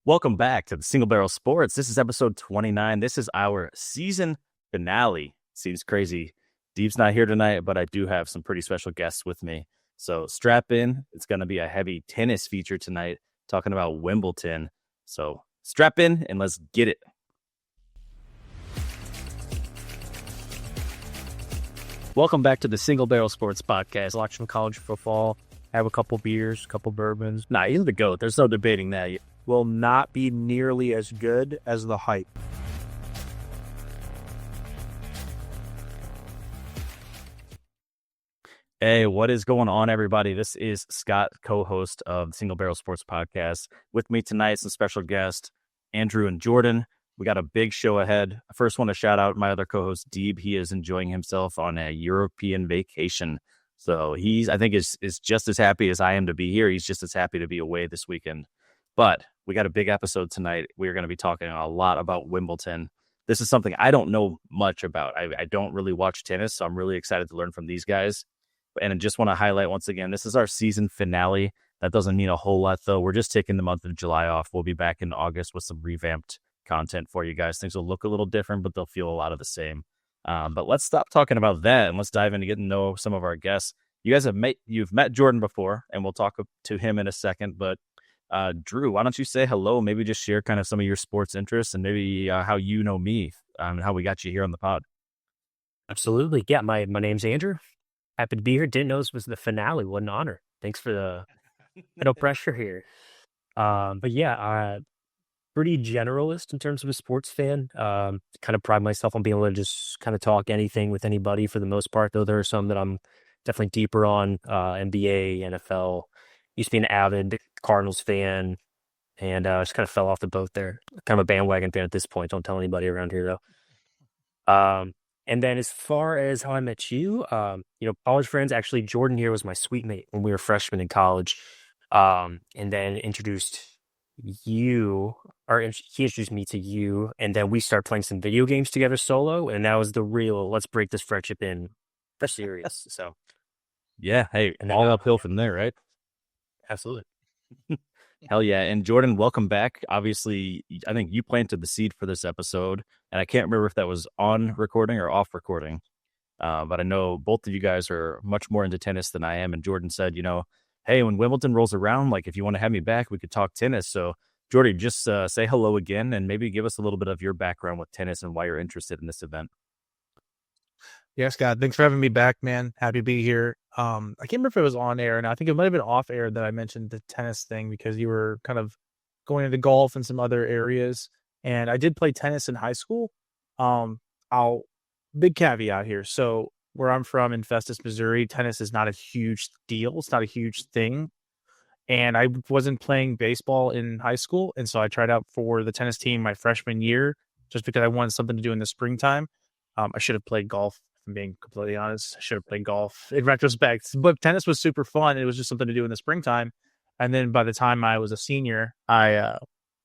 Welcome back to the Single Barrel Sports. This is episode 29. This is our season finale. Seems crazy. Deep's not here tonight, but I do have some pretty special guests with me. So strap in. It's going to be a heavy tennis feature tonight, talking about Wimbledon. So strap in and let's get it. Welcome back to the Single Barrel Sports Podcast. Watch some college football, have a couple beers, a couple bourbons. Nah, he's the GOAT. There's no debating that. Will not be nearly as good as the hype. Hey, what is going on, everybody? This is Scott, co-host of the Single Barrel Sports Podcast. With me tonight, some special guests, Andrew and Jordan. We got a big show ahead. I first want to shout out my other co-host, Deeb. He is enjoying himself on a European vacation. So I think is just as happy as I am to be here. He's just as happy to be away this weekend. But we got a big episode tonight. We're going to be talking a lot about Wimbledon. This is something I don't know much about. I don't really watch tennis, so I'm really excited to learn from these guys. And I just want to highlight once again, this is our season finale. That doesn't mean a whole lot, though. We're just taking the month of July off. We'll be back in August with some revamped content for you guys. Things will look a little different, but they'll feel a lot of the same. But let's stop talking about that and let's dive in to get to know some of our guests. You guys you've met Jordan before, and we'll talk to him in a second, but Drew, why don't you say hello? Maybe just share kind of some of your sports interests and maybe how you know me and how we got you here on the pod. Absolutely. Yeah, my name's Andrew. Happy to be here. Didn't know this was the finale. What an honor. Thanks for the no pressure here. But yeah, pretty generalist in terms of a sports fan. Kind of pride myself on being able to just kind of talk anything with anybody for the most part, though there are some that I'm definitely deeper on, NBA, NFL. Used to be an avid Cardinals fan, and just kind of fell off the boat there. Kind of a bandwagon fan at this point. Don't tell anybody around here, though. And then as far as how I met you, college friends. Actually, Jordan here was my suite mate when we were freshmen in college. And then introduced you, or he introduced me to you, and then we started playing some video games together solo, and that was the real let's break this friendship in the series. So yeah, hey, and all uphill from there, right? Absolutely. Hell yeah. And Jordan, welcome back. Obviously, I think you planted the seed for this episode, and I can't remember if that was on recording or off recording. But I know both of you guys are much more into tennis than I am. And Jordan said, hey, when Wimbledon rolls around, like if you want to have me back, we could talk tennis. So Jordan, just say hello again and maybe give us a little bit of your background with tennis and why you're interested in this event. Yeah, Scott, thanks for having me back, man. Happy to be here. I can't remember if it was on air, and I think it might have been off air that I mentioned the tennis thing because you were kind of going into golf and some other areas. And I did play tennis in high school. Big caveat here. So where I'm from in Festus, Missouri, tennis is not a huge deal. It's not a huge thing. And I wasn't playing baseball in high school. And so I tried out for the tennis team my freshman year just because I wanted something to do in the springtime. I should have played golf. I'm being completely honest. I should have played golf in retrospect, but tennis was super fun. It was just something to do in the springtime. And then by the time I was a senior, I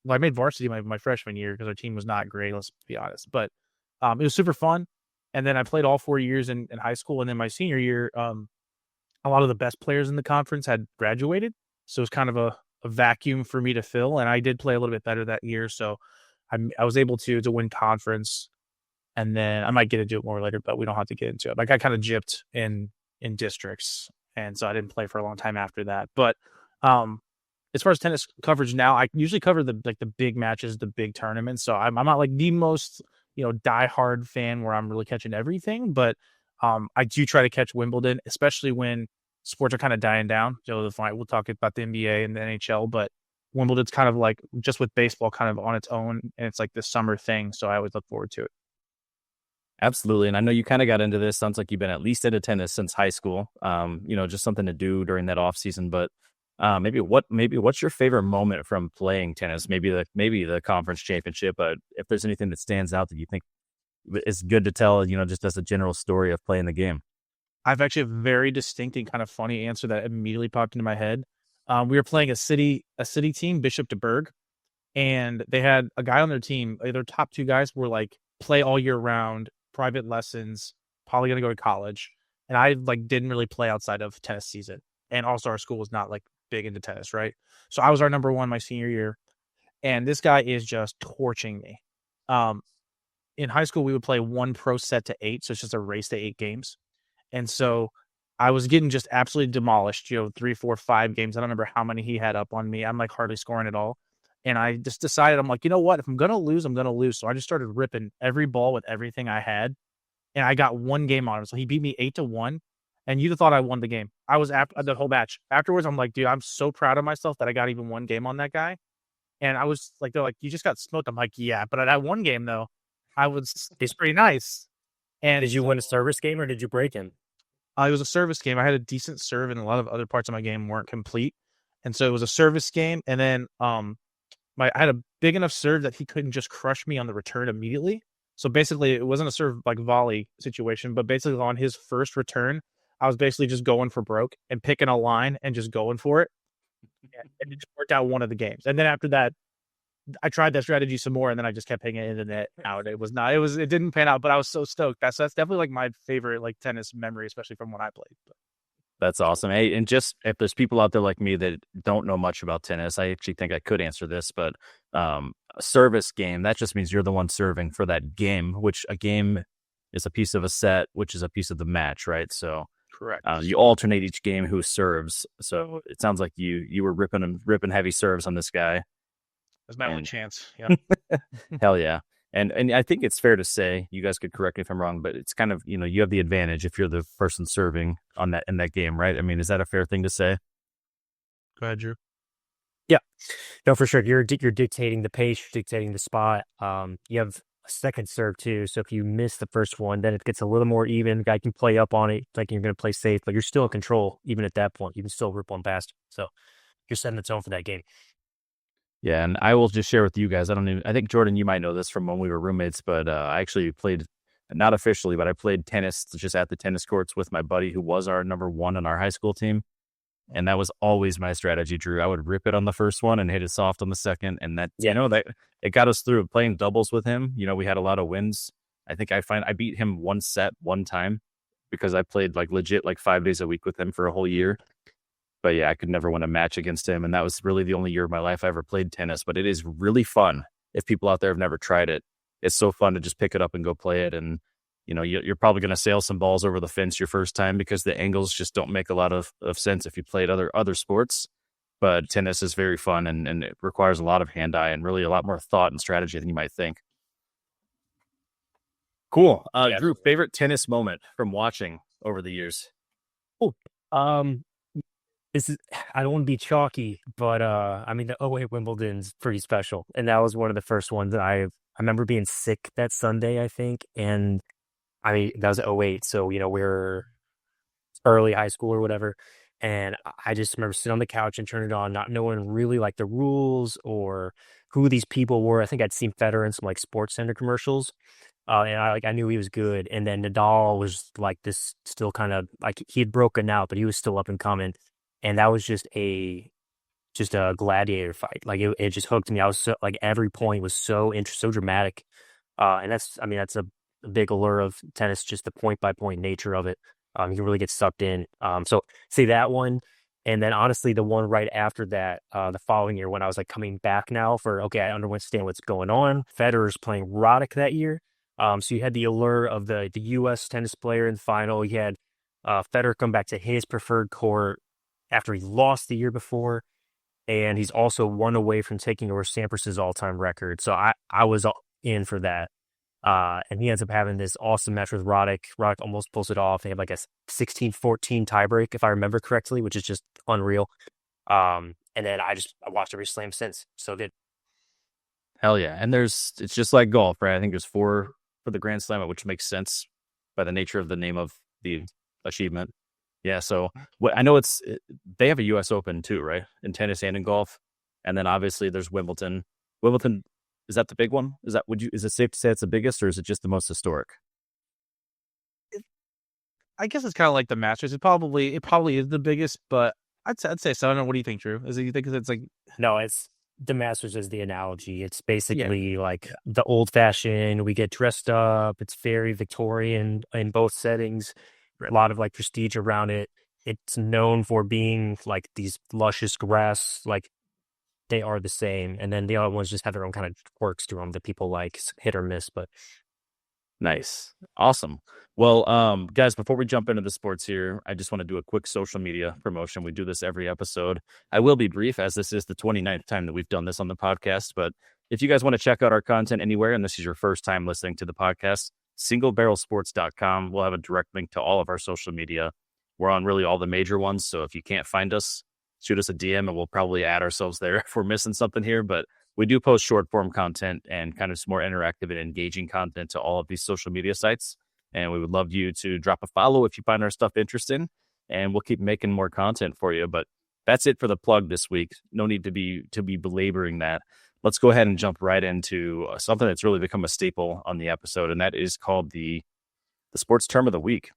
made varsity my freshman year because our team was not great, let's be honest, but it was super fun. And then I played all 4 years in high school. And then my senior year, a lot of the best players in the conference had graduated. So it was kind of a vacuum for me to fill. And I did play a little bit better that year. So I was able to win conference. And then I might get into it more later, but we don't have to get into it. Like I kind of gypped in districts, and so I didn't play for a long time after that. But as far as tennis coverage now, I usually cover the big matches, the big tournaments. So I'm not like the most diehard fan where I'm really catching everything, but I do try to catch Wimbledon, especially when sports are kind of dying down. We'll talk about the NBA and the NHL, but Wimbledon's kind of like just with baseball, kind of on its own, and it's like this summer thing. So I always look forward to it. Absolutely. And I know you kind of got into this. Sounds like you've been at least into tennis since high school, just something to do during that off season. But maybe what's your favorite moment from playing tennis? Maybe the conference championship, but if there's anything that stands out that you think is good to tell, just as a general story of playing the game. I've actually a very distinct and kind of funny answer that immediately popped into my head. We were playing a city team, Bishop de Burgh, and they had a guy on their team. Their top two guys were like play all year round, private lessons, probably going to go to college. And I didn't really play outside of tennis season. And also our school was not big into tennis, right? So I was our number one my senior year. and this guy is just torching me. In high school, we would play 1 pro set to 8, so it's just a race to 8 games. And so I was getting just absolutely demolished, 3, 4, 5 games. I don't remember how many he had up on me. I'm like hardly scoring at all. And I just decided, I'm like, you know what? If I'm going to lose, I'm going to lose. So I just started ripping every ball with everything I had. And I got 1 game on him. So he beat me 8-1. And you'd have thought I won the game. I was after the whole match. Afterwards, I'm like, dude, I'm so proud of myself that I got even 1 game on that guy. And I was like, they're like, you just got smoked. I'm like, yeah. But at that 1 game, though, it's pretty nice. And Did you win a service game or did you break him? it was a service game. I had a decent serve, and a lot of other parts of my game weren't complete. And so it was a service game. And then I had a big enough serve that he couldn't just crush me on the return immediately. So basically, it wasn't a serve like volley situation, but basically on his first return, I was basically just going for broke and picking a line and just going for it. And it just worked out one of the games. And then after that, I tried that strategy some more, and then I just kept hitting it in the net out. It didn't pan out, but I was so stoked. That's definitely like my favorite like tennis memory, especially from when I played. That's awesome. Hey, and just if there's people out there like me that don't know much about tennis, I actually think I could answer this, but a service game, that just means you're the one serving for that game, which a game is a piece of a set, which is a piece of the match, right? So Correct. you alternate each game who serves. So it sounds like you were ripping heavy serves on this guy. That's my only chance. Yeah. Hell yeah. And I think it's fair to say, you guys could correct me if I'm wrong, but it's kind of, you have the advantage if you're the person serving in that game, right? I mean, is that a fair thing to say? Go ahead, Drew. Yeah, no, for sure. You're dictating the pace, you're dictating the spot. You have a second serve too, so if you miss the first one, then it gets a little more even. The guy can play up on it, like you're going to play safe, but you're still in control even at that point. You can still rip one past. So you're setting the tone for that game. Yeah, and I will just share with you guys. I think Jordan, you might know this from when we were roommates, but I actually played, not officially, but I played tennis just at the tennis courts with my buddy who was our number 1 on our high school team. And that was always my strategy, Drew. I would rip it on the first one and hit it soft on the second. And that, that it got us through. Playing doubles with him, we had a lot of wins. I think I beat him 1 set 1 time because I played like legit like 5 days a week with him for a whole year. But yeah, I could never win a match against him. And that was really the only year of my life I ever played tennis. But it is really fun. If people out there have never tried it, it's so fun to just pick it up and go play it. And, you're probably going to sail some balls over the fence your first time because the angles just don't make a lot of sense if you played other sports. But tennis is very fun and it requires a lot of hand-eye and really a lot more thought and strategy than you might think. Cool. Drew, favorite tennis moment from watching over the years? Oh, I don't want to be chalky, but I mean the 08 Wimbledon's pretty special, and that was one of the first ones that I remember being sick that Sunday, I think, and I mean that was 08, so we're early high school or whatever, and I just remember sitting on the couch and turning it on, not knowing really like the rules or who these people were. I think I'd seen Federer in some like Sports Center commercials. And I knew he was good, and then Nadal was like this, still kind of like he had broken out, but he was still up and coming. And that was just a gladiator fight. Like it just hooked me. I was so like every point was so so dramatic. And that's a big allure of tennis, just the point by point nature of it. You can really get sucked in. So say that one, and then honestly the one right after that, the following year when I was like coming back now I understand what's going on. Federer's playing Roddick that year. So you had the allure of the U.S. tennis player in the final. You had Federer come back to his preferred court after he lost the year before, and he's also 1 away from taking over Sampras's all-time record. So I was in for that. And he ends up having this awesome match with Roddick. Roddick almost pulls it off. They have like a 16-14 tiebreak, if I remember correctly, which is just unreal. And then I watched every slam since. So good. Hell yeah. And it's just like golf, right? I think there's 4 for the Grand Slam, which makes sense by the nature of the name of the achievement. Yeah, so I know they have a U.S. Open too, right? In tennis and in golf, and then obviously there's Wimbledon. Wimbledon, is that the big one? Is it safe to say it's the biggest, or is it just the most historic? I guess it's kind of like the Masters. It probably is the biggest, but I'd say so. I don't know. What do you think, Drew? You think it's like no? It's the Masters is the analogy. It's basically like the old fashioned. We get dressed up. It's very Victorian in both settings. A lot of like prestige around it. It's known for being like these luscious grass, like they are the same. And then the other ones just have their own kind of quirks to them that people like, hit or miss. But Nice. Awesome. Well, guys, before we jump into the sports here, I just want to do a quick social media promotion. We do this every episode. I will be brief, as this is the 29th time that we've done this on the podcast. But if you guys want to check out our content anywhere, and this is your first time listening to the podcast, singlebarrelsports.com. We'll have a direct link to all of our social media. We're on really all the major ones. So if you can't find us, shoot us a DM and we'll probably add ourselves there if we're missing something here. But we do post short form content and kind of some more interactive and engaging content to all of these social media sites. And we would love you to drop a follow if you find our stuff interesting, and we'll keep making more content for you. But that's it for the plug this week. No need to be belaboring that. Let's go ahead and jump right into something that's really become a staple on the episode, and that is called the sports term of the week.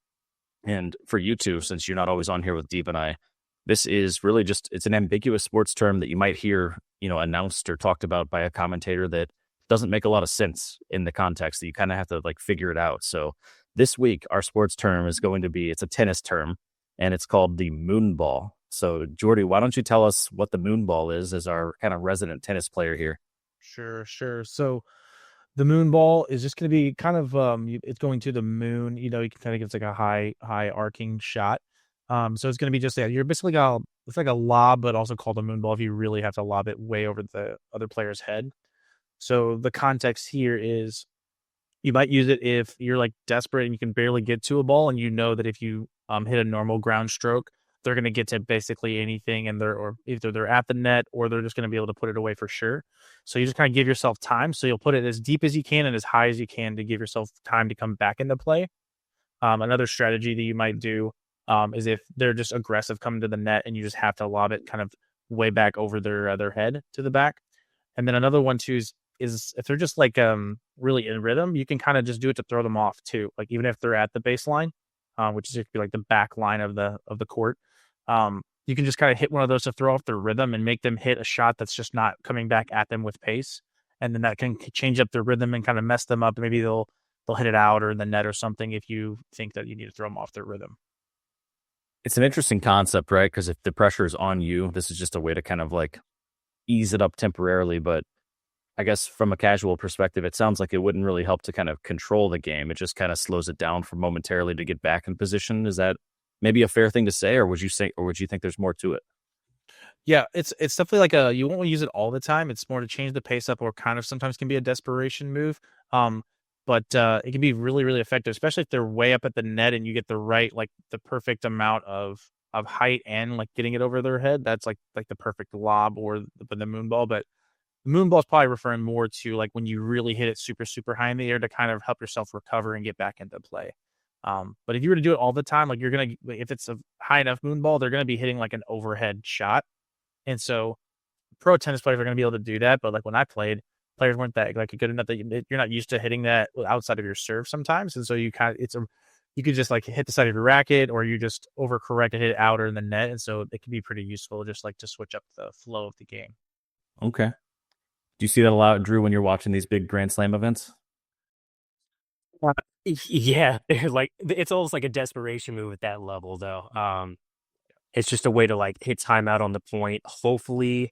And for you two, since you're not always on here with Deep and I, this is really just, it's an ambiguous sports term that you might hear, announced or talked about by a commentator that doesn't make a lot of sense in the context, that you kind of have to like figure it out. So this week, our sports term is going to be, it's a tennis term, and it's called the moon ball. So Jordy, why don't you tell us what the moon ball is as our kind of resident tennis player here? Sure. So the moon ball is just going to be kind of it's going to the moon. You can kind of give it's like a high arcing shot. So it's going to be just that you're basically it's like a lob, but also called a moon ball if you really have to lob it way over the other player's head. So the context here is you might use it if you're like desperate and you can barely get to a ball, and you know that if you hit a normal ground stroke, they're going to get to basically anything, and either they're at the net or they're just going to be able to put it away for sure. So you just kind of give yourself time. So you'll put it as deep as you can and as high as you can to give yourself time to come back into play. Another strategy that you might do is if they're just aggressive coming to the net and you just have to lob it kind of way back over their head to the back. And then another one too is if they're just like really in rhythm, you can kind of just do it to throw them off too. Like even if they're at the baseline, which is like the back line of the court, you can just kind of hit one of those to throw off their rhythm and make them hit a shot that's just not coming back at them with pace. And then that can change up their rhythm and kind of mess them up. Maybe they'll hit it out or in the net or something if you think that you need to throw them off their rhythm. It's an interesting concept, right? Because if the pressure is on you, this is just a way to kind of like ease it up temporarily. But I guess from a casual perspective, it sounds like it wouldn't really help to kind of control the game. It just kind of slows it down for momentarily to get back in position. Is that maybe a fair thing to say, or would you think there's more to it? Yeah, it's definitely like you won't use it all the time. It's more to change the pace up, or kind of sometimes can be a desperation move. But it can be really, really effective, especially if they're way up at the net and you get the right, like the perfect amount of height and like getting it over their head. That's like the perfect lob or the moon ball. But the moon ball is probably referring more to like when you really hit it super, super high in the air to kind of help yourself recover and get back into play. But if you were to do it all the time, like if it's a high enough moon ball, they're going to be hitting like an overhead shot. And so pro tennis players are going to be able to do that. But like when I played, players weren't that like good enough that you're not used to hitting that outside of your serve sometimes. And so you could just like hit the side of your racket, or you just overcorrect and hit it out or in the net. And so it can be pretty useful just like to switch up the flow of the game. Okay. Do you see that a lot, Drew, when you're watching these big Grand Slam events? Yeah, like it's almost like a desperation move at that level, though. It's just a way to like hit timeout on the point, hopefully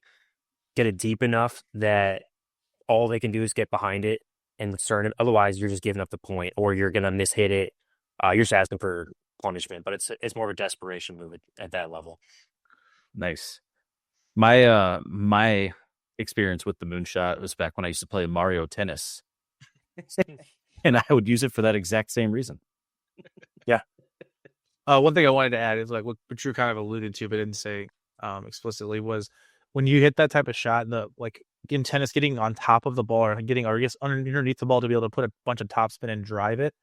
get it deep enough that all they can do is get behind it and start it. Otherwise, you're just giving up the point, or you're gonna mishit it. You're just asking for punishment, but it's more of a desperation move at that level. Nice. My experience with the moonshot was back when I used to play Mario Tennis. And I would use it for that exact same reason. Yeah. One thing I wanted to add is like what Drew kind of alluded to, but didn't say explicitly, was when you hit that type of shot, like in tennis, getting on top of the ball or I guess underneath the ball to be able to put a bunch of topspin and drive it.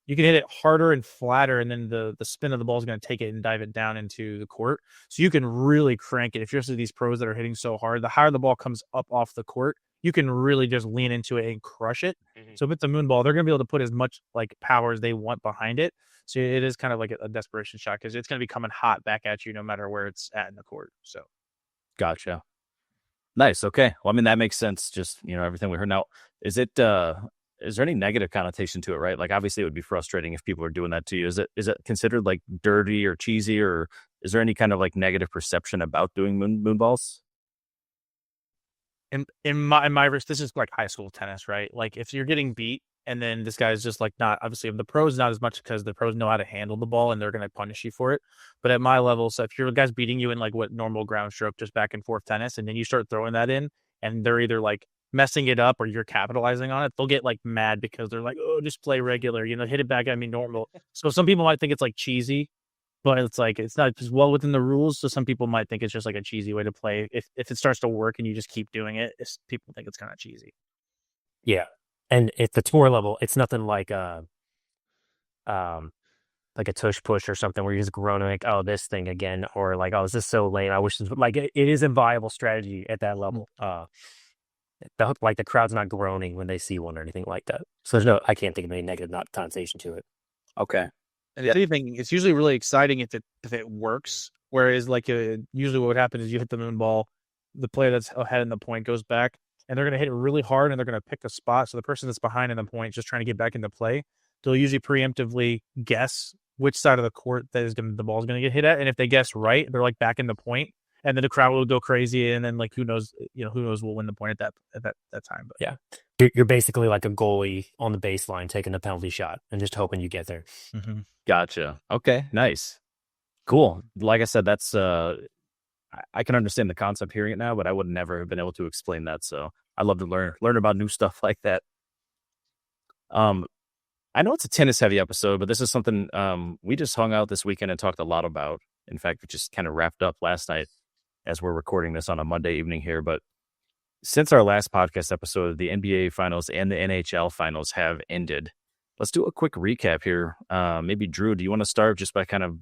You can hit it harder and flatter, and then the spin of the ball is going to take it and dive it down into the court. So you can really crank it. If you're these pros that are hitting so hard, the higher the ball comes up off the court, you can really just lean into it and crush it. Mm-hmm. So if it's a moon ball, they're going to be able to put as much like power as they want behind it. So it is kind of like a desperation shot because it's going to be coming hot back at you no matter where it's at in the court. So, gotcha. Nice. Okay. Well, I mean, that makes sense. Just, everything we heard. Now, is there any negative connotation to it, right? Like, obviously it would be frustrating if people are doing that to you. Is it considered like dirty or cheesy, or is there any kind of like negative perception about doing moon balls? in my this is like high school tennis, right? Like if you're getting beat and then this guy's just like not obviously the pros not as much because the pros know how to handle the ball and they're gonna punish you for it. But at my level, so if your guy's beating you in like what normal ground stroke, just back and forth tennis, and then you start throwing that in, and they're either like messing it up or you're capitalizing on it, they'll get like mad because they're like, oh, just play regular, hit it back at me normal. So some people might think it's like cheesy, but it's like it's not as well within the rules. So some people might think it's just like a cheesy way to play. If it starts to work and you just keep doing it, people think it's kind of cheesy. Yeah. And at the tour level, it's nothing like a tush push or something where you're just groaning like, oh, this thing again, or like, oh, is this so lame? I wish this, like it is a viable strategy at that level. The crowd's not groaning when they see one or anything like that. So I can't think of any negative connotation to it. Okay. And if anything, it's usually really exciting if it works. Whereas like usually what would happen is you hit the moon ball, the player that's ahead in the point goes back, and they're going to hit it really hard, and they're going to pick a spot. So the person that's behind in the point, just trying to get back into play, they'll usually preemptively guess which side of the court the ball's going to get hit at, and if they guess right, they're like back in the point, and then the crowd will go crazy, and then like who knows will win the point at that time. But yeah, you're basically like a goalie on the baseline taking a penalty shot and just hoping you get there. Mm-hmm. Gotcha. Okay, nice, cool. Like I said, that's I can understand the concept hearing it now, but I would never have been able to explain that. So I love to learn about new stuff like that. I know it's a tennis heavy episode, but this is something we just hung out this weekend and talked a lot about. In fact, we just kind of wrapped up last night as we're recording this on a Monday evening here. But since our last podcast episode, the NBA finals and the NHL finals have ended. Let's do a quick recap here. Maybe Drew, do you want to start just by kind of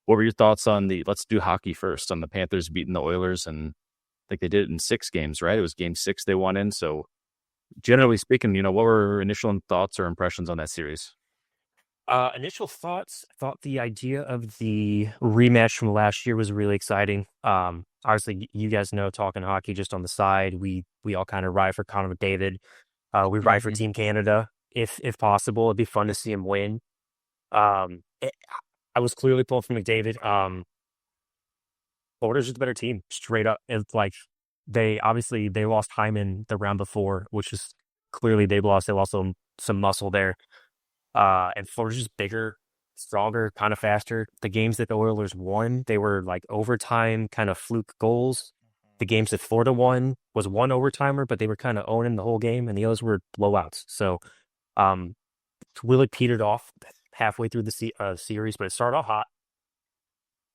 what were your thoughts on let's do hockey first, on the Panthers beating the Oilers, and I think they did it in 6 games, right? It was game 6 they won in. So generally speaking, what were initial thoughts or impressions on that series? Initial thoughts, I thought the idea of the rematch from last year was really exciting. Obviously, you guys know, talking hockey just on the side, we all kind of ride for Connor McDavid. We ride for Team Canada if possible. It'd be fun to see him win. I was clearly pulling for McDavid. Florida's just a better team, straight up. It's like they lost Hyman the round before, which is clearly they lost some muscle there. And Florida's just bigger, stronger, kind of faster. The games that the Oilers won, they were like overtime kind of fluke goals. The games that Florida won was one overtimer, but they were kind of owning the whole game, and the others were blowouts. So really petered off halfway through the series, but it started off hot.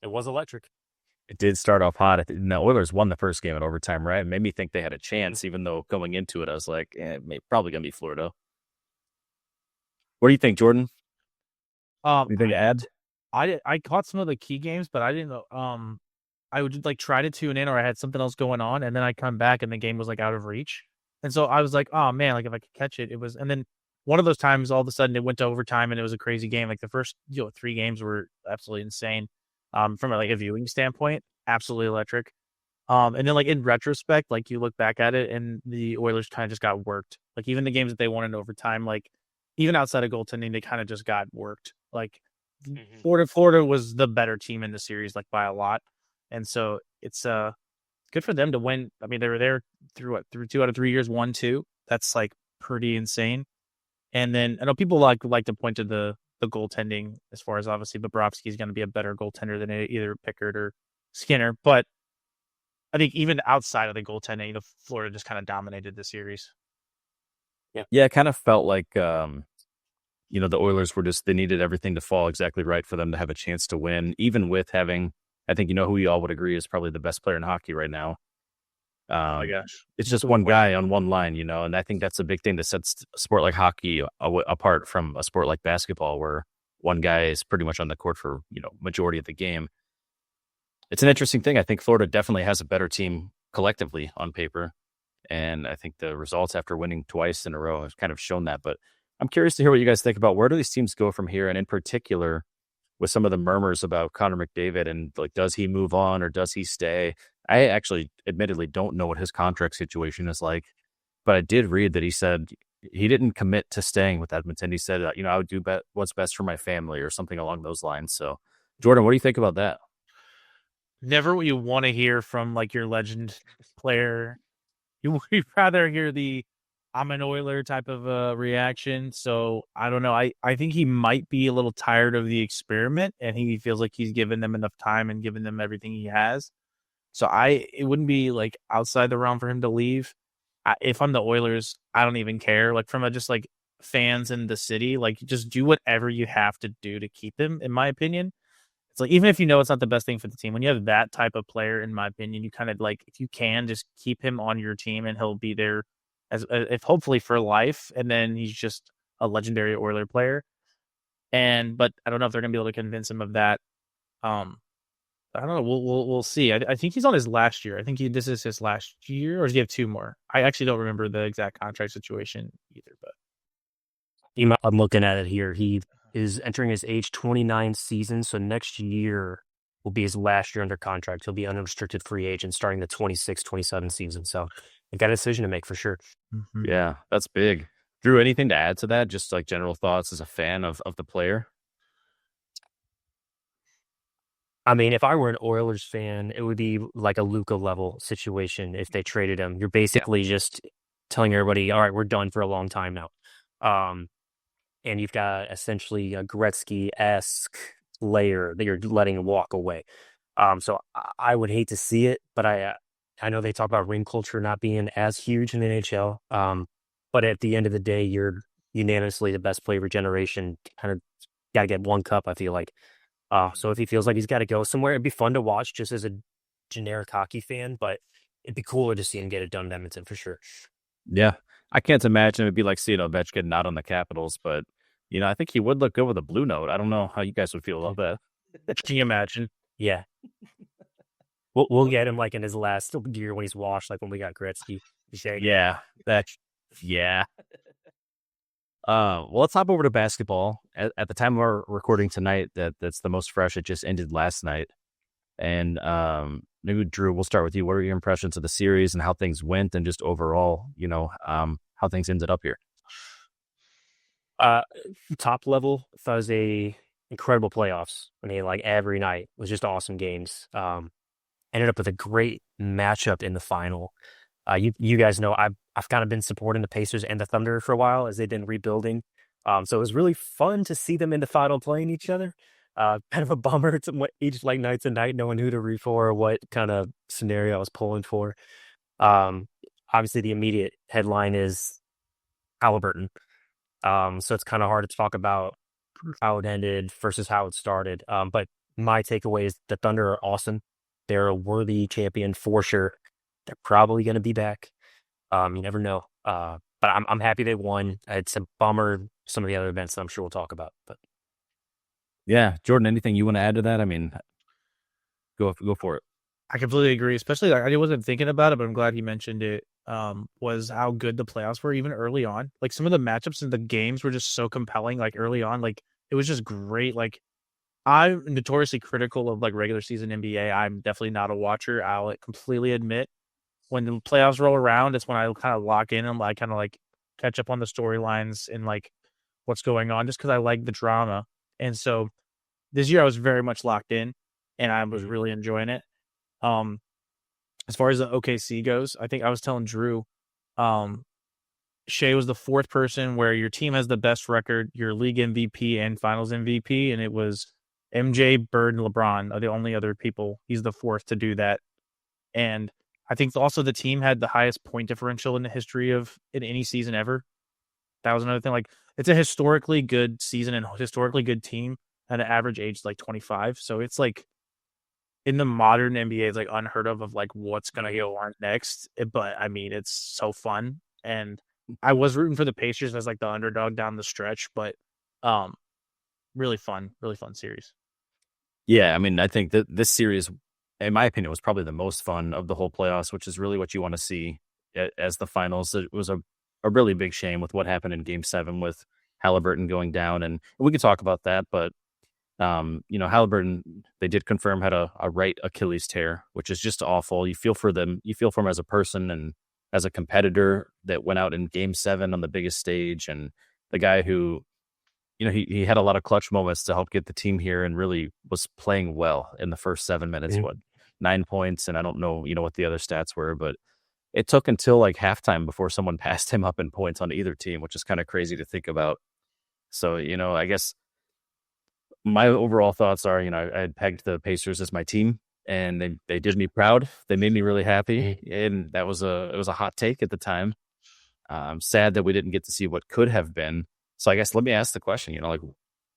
It was electric. It did start off hot. And the Oilers won the first game in overtime, right? It made me think they had a chance, even though going into it, I was like, probably going to be Florida. What do you think, Jordan? Anything to add? I caught some of the key games, but I didn't know. I would like try to tune in, or I had something else going on, and then I come back and the game was like out of reach. And so I was like, oh man, like if I could catch it, it was. And then one of those times, all of a sudden, it went to overtime, and it was a crazy game. Like the first 3 games were absolutely insane. From a viewing standpoint, absolutely electric. And then like in retrospect, like you look back at it, and the Oilers kind of just got worked. Like even the games that they won in overtime, like even outside of goaltending, they kind of just got worked. Like Florida was the better team in the series, like by a lot. And so it's good for them to win. I mean, they were there through 2 out of 3 years, 1-2. That's like pretty insane. And then I know people like to point to the goaltending, as far as obviously Bobrovsky is going to be a better goaltender than either Pickard or Skinner. But I think even outside of the goaltending, Florida just kind of dominated the series. Yeah, it kind of felt like the Oilers were they needed everything to fall exactly right for them to have a chance to win, even with having, I think who we all would agree is probably the best player in hockey right now. Oh my gosh. It's just one guy on one line, and I think that's a big thing that sets a sport like hockey apart from a sport like basketball, where one guy is pretty much on the court for, majority of the game. It's an interesting thing. I think Florida definitely has a better team collectively on paper. And I think the results after winning twice in a row have kind of shown that. But I'm curious to hear what you guys think about where do these teams go from here? And in particular, with some of the murmurs about Connor McDavid and like, does he move on or does he stay? I actually admittedly don't know what his contract situation is like, but I did read that he said he didn't commit to staying with Edmonton. He said, I would do what's best for my family or something along those lines. So Jordan, what do you think about that? Never what you want to hear from like your legend player. we'd rather hear the I'm an Oiler type of reaction. So I don't know. I think he might be a little tired of the experiment, and he feels like he's given them enough time and given them everything he has. So it wouldn't be like outside the realm for him to leave. If I'm the Oilers, I don't even care. Like from just like fans in the city, like just do whatever you have to do to keep him. In my opinion, it's like even if you know it's not the best thing for the team, when you have that type of player, in my opinion, you kind of like if you can just keep him on your team and he'll be there as if hopefully for life, and then he's just a legendary Oiler player. But I don't know if they're gonna be able to convince him of that. I don't know. We'll see. I think he's on his last year. I think this is his last year, or does he have 2 more? I actually don't remember the exact contract situation either. But I'm looking at it here. He is entering his age 29 season, so next year will be his last year under contract. He'll be unrestricted free agent starting the 26-27 season. So they've got a decision to make for sure. Yeah, that's big. Drew, anything to add to that? Just like general thoughts as a fan of the player? I mean, if I were an Oilers fan, it would be like a Luka level situation if they traded him. You're basically just telling everybody, all right, we're done for a long time now. And you've got essentially a Gretzky-esque layer that you're letting walk away. So I would hate to see it, but I know they talk about ring culture not being as huge in the NHL. But at the end of the day, you're unanimously the best player of your generation. Kind of got to get one cup, I feel like. So if he feels like he's got to go somewhere, it'd be fun to watch just as a generic hockey fan, but it'd be cooler to see him get it done in Edmonton for sure. Yeah. I can't imagine it'd be like seeing Ovechkin not on the Capitals, but, I think he would look good with a blue note. I don't know how you guys would feel about that. Can you imagine? Yeah. We'll get him like in his last year when he's washed, like when we got Gretzky. Yeah. Yeah. Well, let's hop over to basketball. At the time we're recording tonight, that's the most fresh. It just ended last night. And maybe Drew, we'll start with you. What are your impressions of the series and how things went, and just overall, how things ended up here? Top level, I thought it was a incredible playoffs. I mean, like every night was just awesome games. Ended up with a great matchup in the final. You guys know I've kind of been supporting the Pacers and the Thunder for a while as they've been rebuilding. So it was really fun to see them in the final playing each other. Kind of a bummer to each like nights and night knowing who to root for or what kind of scenario I was pulling for. Obviously the immediate headline is Halliburton. So it's kind of hard to talk about how it ended versus how it started. But my takeaway is the Thunder are awesome. They're a worthy champion for sure. They're probably going to be back. You never know. But I'm happy they won. It's a bummer some of the other events that I'm sure we'll talk about. But yeah, Jordan, anything you want to add to that? I mean, go for it. I completely agree. Especially I wasn't thinking about it, but I'm glad he mentioned it. Was how good the playoffs were even early on. Like some of the matchups in the games were just so compelling. Like early on, like it was just great. Like I'm notoriously critical of like regular season NBA. I'm definitely not a watcher. I'll completely admit. When the playoffs roll around, it's when I kind of lock in and I kind of like catch up on the storylines and like what's going on, just because I like the drama. And so this year I was very much locked in, and I was really enjoying it. As far as the OKC goes, I think I was telling Drew, Shea was the 4th person where your team has the best record, your league MVP and finals MVP, and it was MJ, Bird, and LeBron are the only other people. He's the 4th to do that. And I think also the team had the highest point differential in the history of in any season ever. That was another thing. Like it's a historically good season and historically good team at an average age like 25. So it's like in the modern NBA, it's like unheard of like what's gonna go on next. But I mean, it's so fun, and I was rooting for the Pacers as like the underdog down the stretch, but really fun series. Yeah, I mean, I think that this series, in my opinion, was probably the most fun of the whole playoffs, which is really what you want to see as the finals. It was a really big shame with what happened in Game 7 with Halliburton going down, and we could talk about that, but Halliburton, they did confirm had a right Achilles tear, which is just awful. You feel for them. You feel for him as a person and as a competitor that went out in Game 7 on the biggest stage, and the guy who, he had a lot of clutch moments to help get the team here and really was playing well in the first 7 minutes. 9 points, and I don't know, what the other stats were, but it took until like halftime before someone passed him up in points on either team, which is kind of crazy to think about. So, I guess my overall thoughts are, I had pegged the Pacers as my team, and they did me proud. They made me really happy, and it was a hot take at the time. I'm sad that we didn't get to see what could have been. So I guess let me ask the question, like,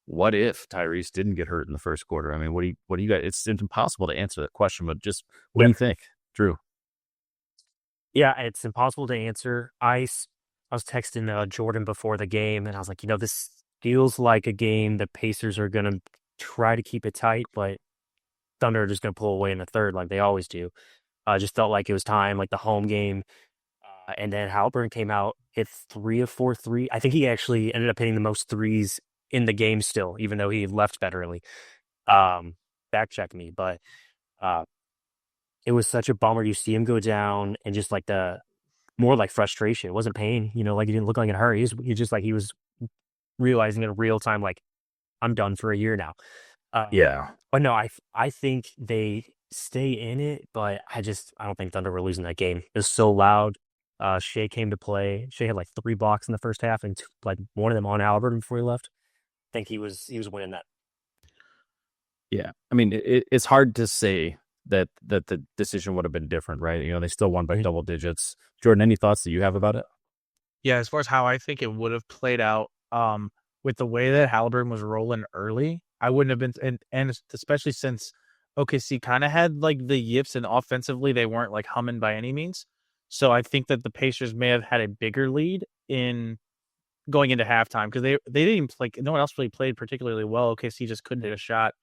what if Tyrese didn't get hurt in the first quarter? I mean, what do you guys? It's impossible to answer that question, but just what do you think, Drew? Yeah, it's impossible to answer. I was texting Jordan before the game, and I was like, this feels like a game the Pacers are going to try to keep it tight, but Thunder are just going to pull away in the third like they always do. Just felt like it was time, like the home game. And then Halliburton came out, hit 3 of 4 3. I think he actually ended up hitting the most threes in the game still, even though he left bet early. Back check me, but it was such a bummer. You see him go down, and just like more like frustration. It wasn't pain, like he didn't look like it hurt. He just like he was realizing in real time, like, I'm done for a year now. Yeah. But no, I think they stay in it, but I don't think Thunder were losing that game. It was so loud. Shea came to play. Shea had like 3 blocks in the first half, and like one of them on Halliburton before he left. I think he was winning that. Yeah, I mean, it's hard to say that the decision would have been different, right? They still won by double digits. Jordan, any thoughts that you have about it? Yeah, as far as how I think it would have played out, with the way that Halliburton was rolling early, I wouldn't have been, and especially since OKC kind of had like the yips, and offensively they weren't like humming by any means. So I think that the Pacers may have had a bigger lead in going into halftime, because they didn't like, no one else really played particularly well. OKC just couldn't hit a shot,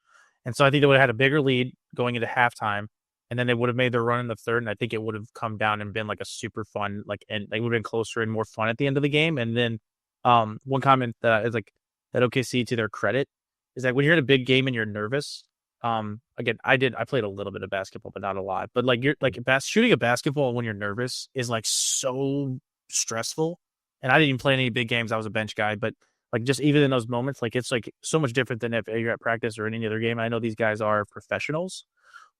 and so I think they would have had a bigger lead going into halftime, and then they would have made their run in the third, and I think it would have come down and been like a super fun, like, and they would have been closer and more fun at the end of the game. And then one comment that is like that OKC, to their credit, is that when you're in a big game and you're nervous, again, I played a little bit of basketball, but not a lot. But like, you're like shooting a basketball when you're nervous is like so stressful. And I didn't even play any big games. I was a bench guy, but like, just even in those moments, like, it's like so much different than if you're at practice or in any other game. I know these guys are professionals,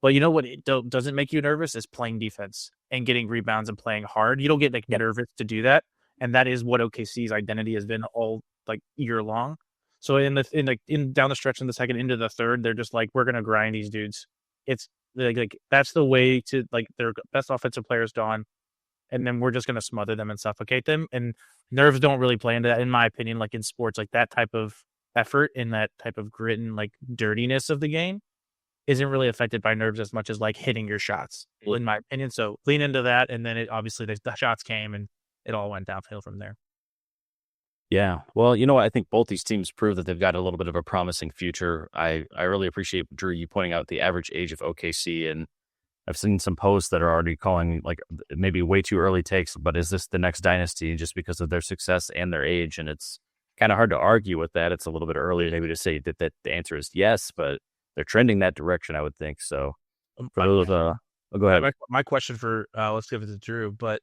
but you know what doesn't make you nervous is playing defense and getting rebounds and playing hard. You don't get like nervous to do that, and that is what OKC's identity has been all like year long. So in down the stretch in the second into the third, they're just like, we're gonna grind these dudes. It's like that's the way to, like, their best offensive players gone, and then we're just gonna smother them and suffocate them. And nerves don't really play into that, in my opinion. Like in sports, like that type of effort and that type of grit and like dirtiness of the game isn't really affected by nerves as much as like hitting your shots, in my opinion. So lean into that, and then obviously the shots came, and it all went downhill from there. Yeah. Well, you know what? I think both these teams prove that they've got a little bit of a promising future. I really appreciate, Drew, you pointing out the average age of OKC. And I've seen some posts that are already calling like maybe way too early takes, but is this the next dynasty just because of their success and their age? And it's kind of hard to argue with that. It's a little bit early maybe to say that the answer is yes, but they're trending that direction, I would think. So for those, go ahead. My question for, let's give it to Drew, but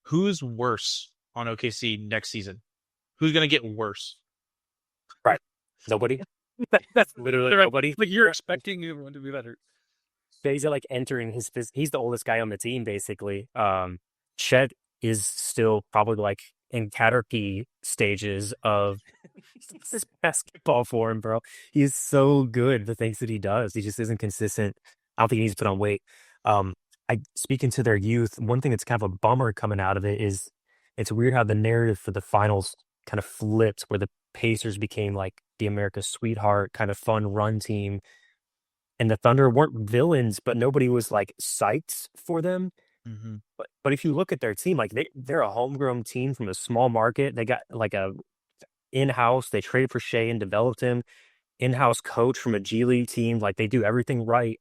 who's worse on OKC next season? Who's going to get worse? Right. Nobody. That's literally nobody. Like, you're expecting everyone to be better. He's like entering he's the oldest guy on the team, basically. Chet is still probably like in Caterpie stages of this basketball for him, bro. He's so good, the things that he does. He just isn't consistent. I don't think he needs to put on weight. Speaking to their youth, one thing that's kind of a bummer coming out of it is it's weird how the narrative for the finals kind of flipped, where the Pacers became like the America's sweetheart kind of fun run team, and the Thunder weren't villains, but nobody was like psyched for them. Mm-hmm. But if you look at their team, like they're a homegrown team from a small market. They got like a in-house. They traded for Shea and developed him. In-house coach from a G League team. Like, they do everything right.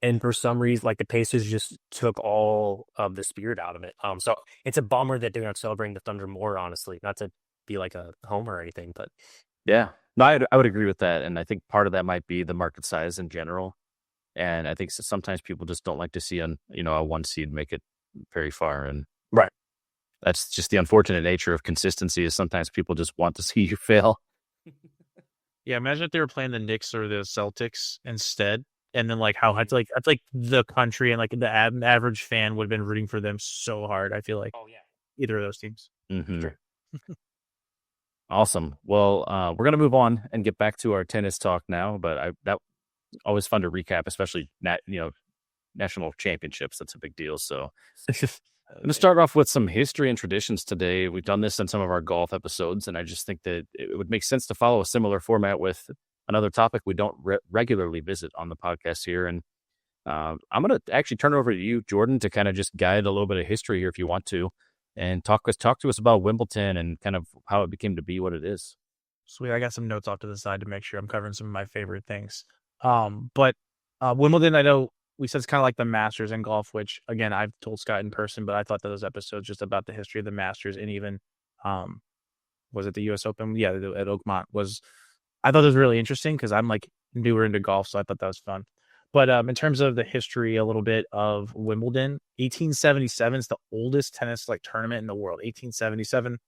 And for some reason, like, the Pacers just took all of the spirit out of it. So it's a bummer that they're not celebrating the Thunder more, honestly. Not to be like a homer or anything, but yeah, no, I would agree with that. And I think part of that might be the market size in general. And I think sometimes people just don't like to see a 1 seed make it very far. And right, that's just the unfortunate nature of consistency, is sometimes people just want to see you fail. Yeah, imagine if they were playing the Knicks or the Celtics instead. and then like how it's like the country and like the average fan would have been rooting for them so hard. I feel like either of those teams. Mhm. Awesome. Well, we're gonna move on and get back to our tennis talk now. But that always fun to recap, especially national championships. That's a big deal. So I'm going to start off with some history and traditions today. We've done this in some of our golf episodes, and I just think that it would make sense to follow a similar format with another topic we don't regularly visit on the podcast here. And I'm going to actually turn it over to you, Jordan, to kind of just guide a little bit of history here if you want to, and talk to us about Wimbledon and kind of how it became to be what it is. Sweet. I got some notes off to the side to make sure I'm covering some of my favorite things. But Wimbledon, I know we said it's kind of like the Masters in golf, which again, I've told Scott in person, but I thought that those episodes just about the history of the Masters and even, was it the U.S. Open? Yeah, at Oakmont I thought it was really interesting because I'm like newer into golf, so I thought that was fun. But in terms of the history, a little bit of Wimbledon, 1877 is the oldest tennis like tournament in the world. 1877.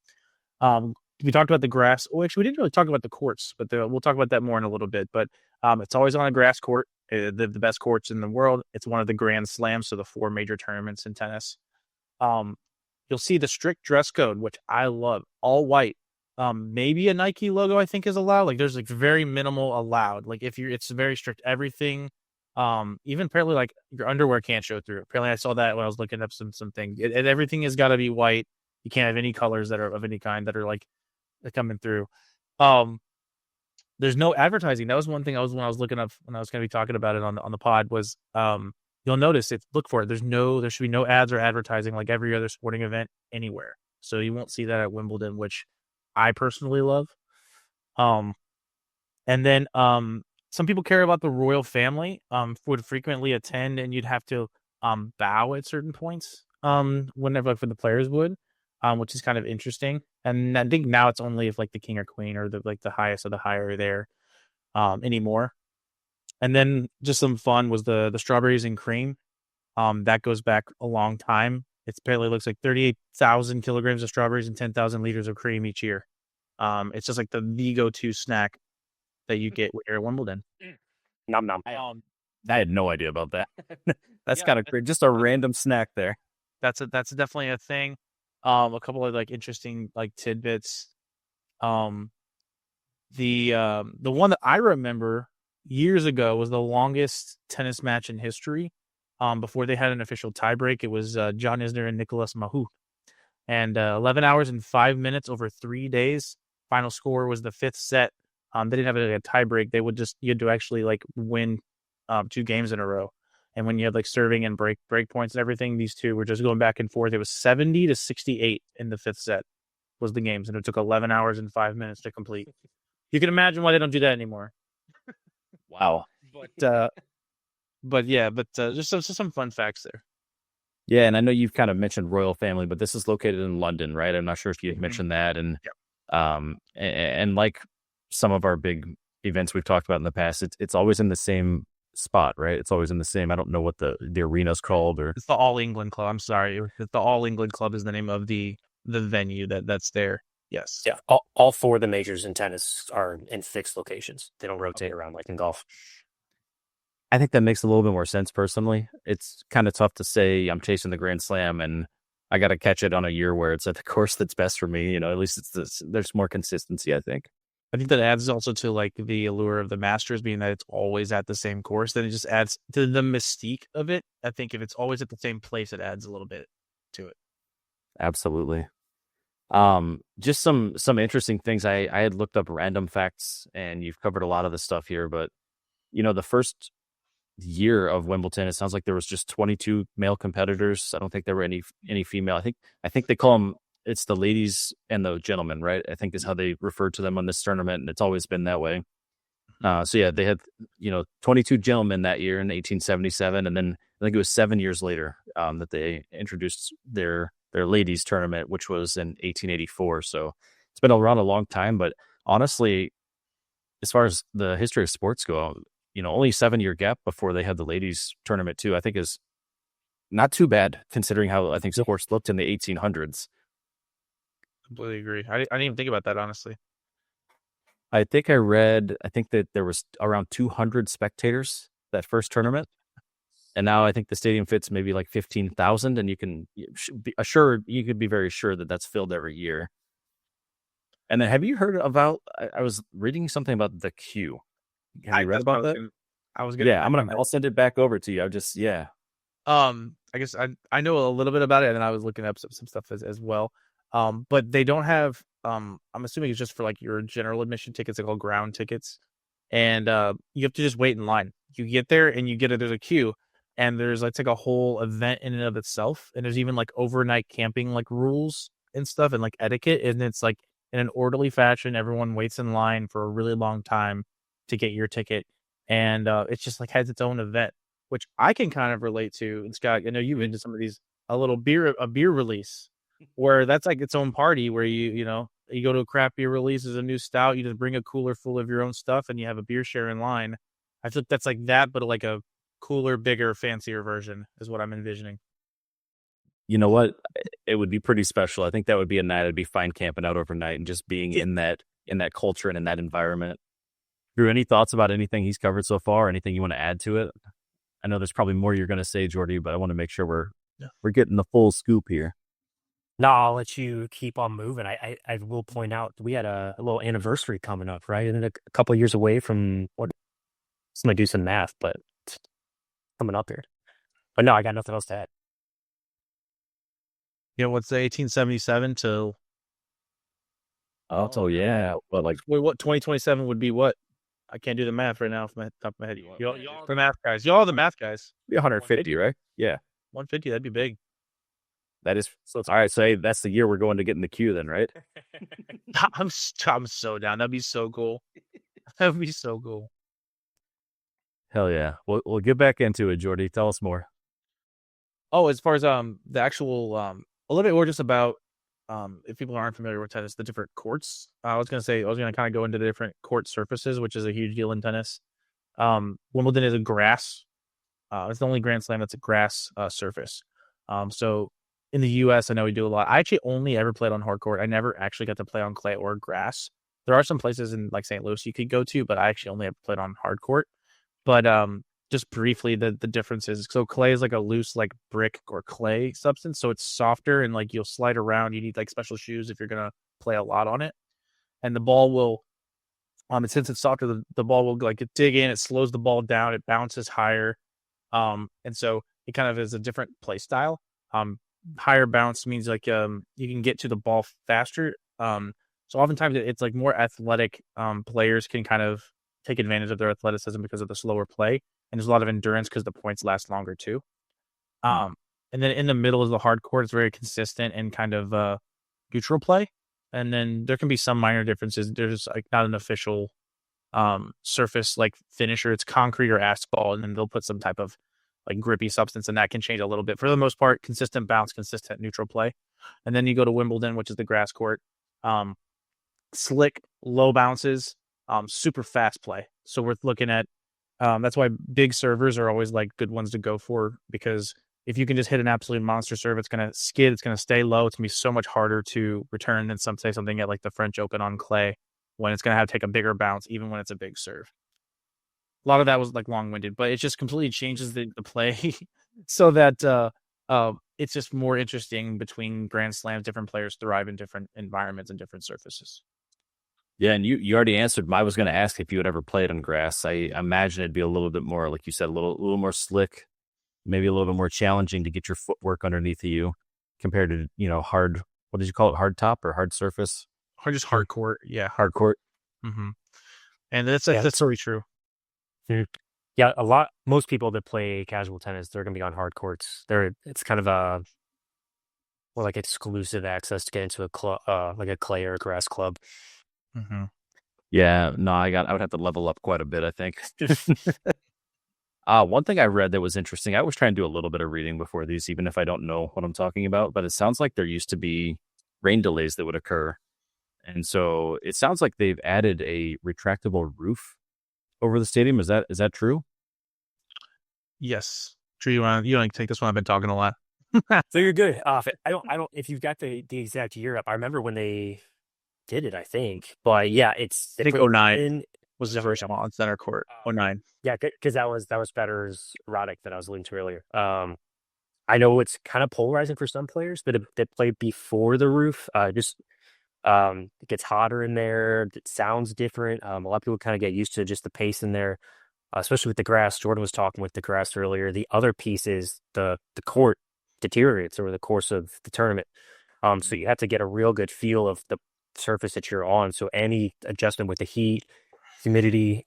We talked about the grass. Oh, actually, we didn't really talk about the courts, but we'll talk about that more in a little bit. But it's always on a grass court, the best courts in the world. It's one of the Grand Slams, so the 4 major tournaments in tennis. You'll see the strict dress code, which I love, all white. Maybe a Nike logo I think is allowed. Like there's like very minimal allowed. Like it's very strict. Everything, even apparently like your underwear can't show through. Apparently I saw that when I was looking up some things. Everything has got to be white. You can't have any colors that are of any kind that are like coming through. There's no advertising. That was one thing when I was looking up when I was going to be talking about it on the pod was you'll notice look for it. There should be no ads or advertising like every other sporting event anywhere. So you won't see that at Wimbledon, which I personally love. And then some people care about the royal family would frequently attend, and you'd have to bow at certain points whenever like, for the players would. Which is kind of interesting. And I think now it's only if like the king or queen or the highest of the higher are there anymore. And then just some fun was the strawberries and cream. That goes back a long time. It apparently looks like 38,000 kilograms of strawberries and 10,000 liters of cream each year. It's just like the go-to snack that you get here at Wimbledon. Nom nom. I had no idea about that. That's kind of great. Just a random snack there. That's definitely a thing. A couple of like interesting like tidbits. The one that I remember years ago was the longest tennis match in history. Before they had an official tiebreak, it was John Isner and Nicolas Mahut, and 11 hours and 5 minutes over 3 days. Final score was the 5th set. They didn't have a tiebreak. You had to actually like win 2 games in a row. And when you have like serving and break points and everything, these two were just going back and forth. It was 70-68 in the 5th set was the games, and it took 11 hours and 5 minutes to complete. You can imagine why they don't do that anymore. Wow. But just some fun facts there. Yeah, and I know you've kind of mentioned royal family, but this is located in London, right? I'm not sure if you had mentioned that. And and like some of our big events we've talked about in the past, it's always in the same spot, right? It's always in the same. I don't know what the arena's called, or it's the All England Club. I'm sorry, the All England Club is the name of the venue that's there. Yes. Yeah. All 4 of the majors in tennis are in fixed locations. They don't rotate around like in golf. I think that makes a little bit more sense personally. It's kind of tough to say I'm chasing the Grand Slam and I got to catch it on a year where it's at the course that's best for me. At least there's more consistency, I think. I think that adds also to like the allure of the Masters being that it's always at the same course. Then it just adds to the mystique of it. I think if it's always at the same place, it adds a little bit to it. Absolutely. Just some interesting things. I had looked up random facts, and you've covered a lot of the stuff here. But the first year of Wimbledon, it sounds like there was just 22 male competitors. I don't think there were any female. I think they call them. It's the ladies and the gentlemen, right? I think is how they refer to them on this tournament, and it's always been that way. So yeah, they had 22 gentlemen that year in 1877, and then I think it was 7 years later that they introduced their ladies tournament, which was in 1884. So it's been around a long time, but honestly, as far as the history of sports go, only 7-year gap before they had the ladies tournament too, I think is not too bad considering how I think sports looked in the 1800s. Completely agree. I didn't even think about that, honestly. I think that there was around 200 spectators that first tournament. And now I think the stadium fits maybe like 15,000, and you could be very sure that that's filled every year. And then have you heard about, I was reading something about the queue. Have you read about that? I'll send it back over to you. I guess I know a little bit about it, and I was looking up some stuff as well. But they don't have, I'm assuming it's just for like your general admission tickets. They're called ground tickets. And you have to just wait in line. You get there and there's a queue, and there's like a whole event in and of itself. And there's even like overnight camping like rules and stuff and like etiquette. And it's like in an orderly fashion, everyone waits in line for a really long time to get your ticket. And it's just like has its own event, which I can kind of relate to. And Scott, I know you've been to some of these, a beer release where that's like its own party where you go to a craft beer release as a new stout, you just bring a cooler full of your own stuff and you have a beer share in line. I think that's like that, but like a cooler, bigger, fancier version is what I'm envisioning. You know what? It would be pretty special. I think that would be a night. It'd be fine camping out overnight and just being in that culture and in that environment. Drew, any thoughts about anything he's covered so far? Anything you want to add to it? I know there's probably more you're going to say, Jordy, but I want to make sure we're getting the full scoop here. No, I'll let you keep on moving. I will point out we had a little anniversary coming up, right? And a couple of years away from what? Somebody do some math, but it's coming up here. But no, I got nothing else to add. What's the 1877 to? Oh yeah, but like what 2027 would be? What? I can't do the math right now from the top of my head. Y'all the math guys. Y'all the math guys. Be 150, right? Yeah, 150. That'd be big. That is all right. So hey, that's the year we're going to get in the queue, then, right? I'm so down. That'd be so cool. That'd be so cool. Hell yeah. We'll get back into it, Jordy. Tell us more. Oh, as far as the actual a little bit more just about if people aren't familiar with tennis, the different courts. I was gonna kind of go into the different court surfaces, which is a huge deal in tennis. Wimbledon is a grass. It's the only Grand Slam that's a grass surface. So in the U.S., I know we do a lot. I actually only ever played on hard court. I never actually got to play on clay or grass. There are some places in like St. Louis you could go to, but I actually only ever played on hard court. But just briefly, the differences. So clay is like a loose like brick or clay substance, so it's softer and like you'll slide around. You need like special shoes if you're gonna play a lot on it. And the ball will, and since it's softer, the ball will like dig in. It slows the ball down. It bounces higher, and so it kind of is a different play style. Higher bounce means like you can get to the ball faster. So oftentimes it's like more athletic players can kind of take advantage of their athleticism because of the slower play. And there's a lot of endurance because the points last longer too. And then in the middle is the hard court. It's very consistent and kind of neutral play. And then there can be some minor differences. There's like not an official surface like finisher. It's concrete or asphalt, and then they'll put some type of like grippy substance, and that can change a little bit. For the most part, consistent bounce, consistent neutral play. And then you go to Wimbledon, which is the grass court. Slick, low bounces, super fast play. So we're looking at that's why big servers are always like good ones to go for, because if you can just hit an absolute monster serve, it's going to skid, it's going to stay low. It's going to be so much harder to return than something at like the French Open on clay, when it's going to have to take a bigger bounce, even when it's a big serve. A lot of that was like long-winded, but it just completely changes the play so that it's just more interesting between Grand Slams. Different players thrive in different environments and different surfaces. Yeah, and you already answered. I was going to ask if you had ever played on grass. I imagine it'd be a little bit more, like you said, a little more slick, maybe a little bit more challenging to get your footwork underneath of you compared to, hard. What did you call it? Hard top or hard surface? Or just hard court. Yeah, hard court. Mm-hmm. And that's totally true. Yeah, most people that play casual tennis, they're going to be on hard courts. It's kind of like exclusive access to get into a club, like a clay or a grass club. Mm-hmm. Yeah, no, I would have to level up quite a bit, I think. One thing I read that was interesting, I was trying to do a little bit of reading before these, even if I don't know what I'm talking about, but it sounds like there used to be rain delays that would occur. And so it sounds like they've added a retractable roof over the stadium. Is that true? Yes. Drew, you want to take this one? I've been talking a lot. So you're good. I don't, if you've got the exact year up, I remember when they did it, I think. But yeah, I think 09. was the first time on center court. 09. Yeah, because that was Federer's Roddick that I was alluding to earlier. I know it's kind of polarizing for some players that play before the roof. It gets hotter in there. It sounds different. A lot of people kind of get used to just the pace in there, especially with the grass. Jordan was talking with the grass earlier. The other piece is the court deteriorates over the course of the tournament. So you have to get a real good feel of the surface that you're on. So any adjustment with the heat, humidity,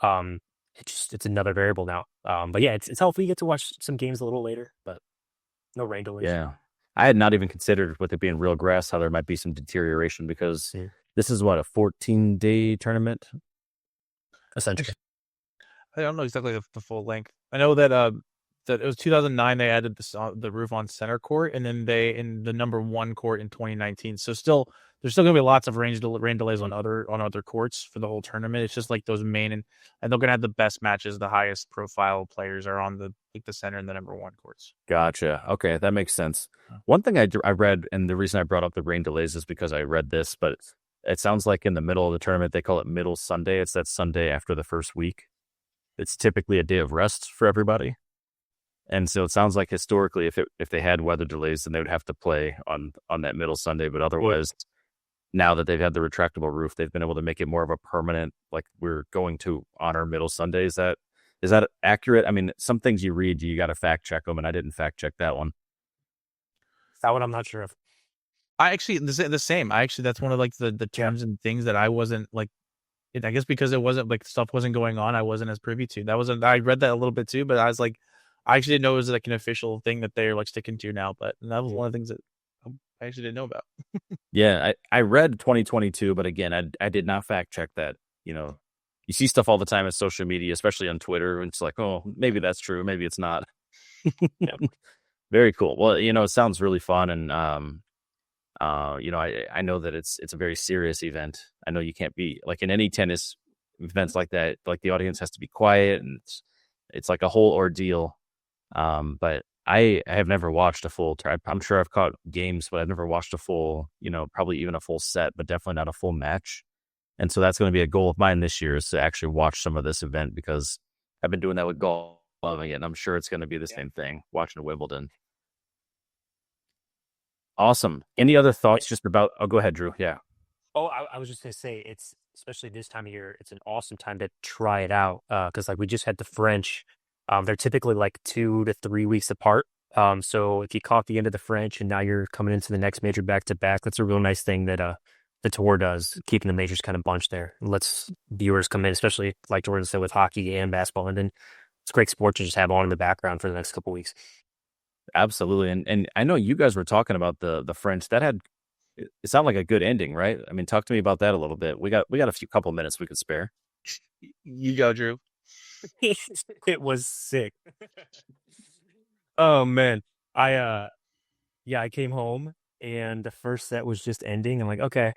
it's another variable now. But yeah, it's helpful. You get to watch some games a little later, but no rain delays. Yeah. I had not even considered, with it being real grass, how there might be some deterioration, because this is what, a 14-day tournament? Essentially. I don't know exactly the full length. I know that that it was 2009 they added the roof on center court, and then they in the number 1 court in 2019. So there's still gonna be lots of rain delays on other courts for the whole tournament. It's just like those main and they're gonna have the best matches. The highest profile players are on the center and the number 1 courts. Gotcha. Okay, that makes sense. One thing I read, and the reason I brought up the rain delays is because I read this, but it sounds like in the middle of the tournament they call it Middle Sunday. It's that Sunday after the first week. It's typically a day of rest for everybody. And so it sounds like historically, if they had weather delays, then they would have to play on that Middle Sunday. But otherwise, now that they've had the retractable roof, they've been able to make it more of a permanent, like, we're going to honor Middle Sunday. Is that accurate? I mean, some things you read, you got to fact check them, and I didn't fact check that one. That one I'm not sure of. I actually the same. That's one of like the terms and things that I wasn't like. I guess because it wasn't like stuff wasn't going on, I wasn't as privy to. I read that a little bit too, but I was like, I actually didn't know it was like an official thing that they're like sticking to now. But that was one of the things that I actually didn't know about. Yeah, I read 2022, but again, I did not fact check that. You see stuff all the time on social media, especially on Twitter, and it's like, oh, maybe that's true, maybe it's not. Very cool. Well, it sounds really fun, and I know that it's a very serious event. I know you can't be like in any tennis events like that. Like the audience has to be quiet, and it's like a whole ordeal. But I have never watched a full. I'm sure I've caught games, but I've never watched a full. Probably even a full set, but definitely not a full match. And so that's going to be a goal of mine this year, is to actually watch some of this event, because I've been doing that with golf, loving it, and I'm sure it's going to be the same thing watching Wimbledon. Awesome. Any other thoughts just about? Oh, go ahead, Drew. Yeah. Oh, I was just gonna say, it's especially this time of year, it's an awesome time to try it out, because like we just had the French. They're typically like 2 to 3 weeks apart. So if you caught the end of the French and now you're coming into the next major back to back, that's a real nice thing that the tour does, keeping the majors kind of bunched there. It lets viewers come in, especially like Jordan said, with hockey and basketball, and then it's a great sport to just have on in the background for the next couple weeks. Absolutely. And I know you guys were talking about the French. It sounded like a good ending, right? I mean, talk to me about that a little bit. We got a couple minutes we could spare. You go, Drew. It was sick. Oh man. I came home and the first set was just ending. I'm like, okay,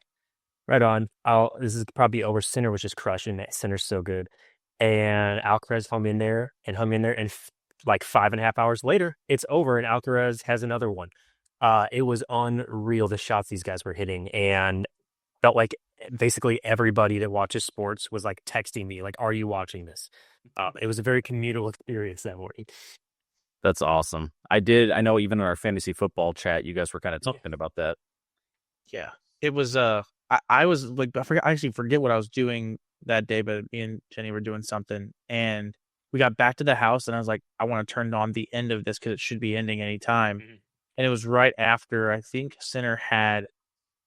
right on. This is probably over. Sinner was just crushing it. Sinner's so good. And Alcaraz hung in there, and like 5.5 hours later, it's over, and Alcaraz has another one. It was unreal, the shots these guys were hitting, and felt like basically everybody that watches sports was like texting me, like, "Are you watching this?" It was a very communal experience that morning. That's awesome. I know even in our fantasy football chat, you guys were kind of talking about that. Yeah, it was. I was like, I actually forget what I was doing that day, but me and Jenny were doing something, and we got back to the house, and I was like, I want to turn on the end of this because it should be ending anytime. Mm-hmm. And it was right after, I think Sinner had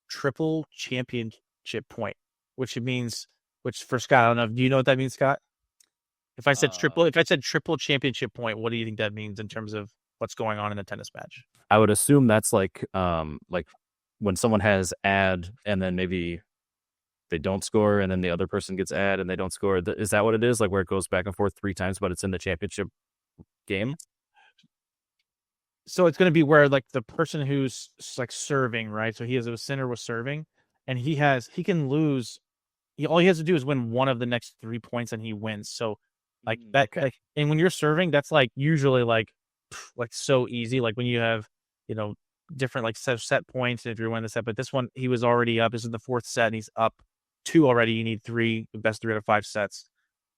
triple championship point, which for Scott, I don't know. Do you know what that means, Scott? If I said triple championship point, what do you think that means in terms of what's going on in a tennis match? I would assume that's like when someone has ad and then maybe they don't score, and then the other person gets ad and they don't score. Is that what it is? Like where it goes back and forth 3 times, but it's in the championship game? So it's going to be where like the person who's like serving, right? So a Sinner was serving, and he can lose. All he has to do is win one of the next 3 points, and he wins. So like that, like, and when you're serving, that's like usually like so easy. Like when you have different like set points if you're winning the set, but this one he was already up. This is the 4th set, and he's up 2 already. You need 3, the best 3 out of 5 sets.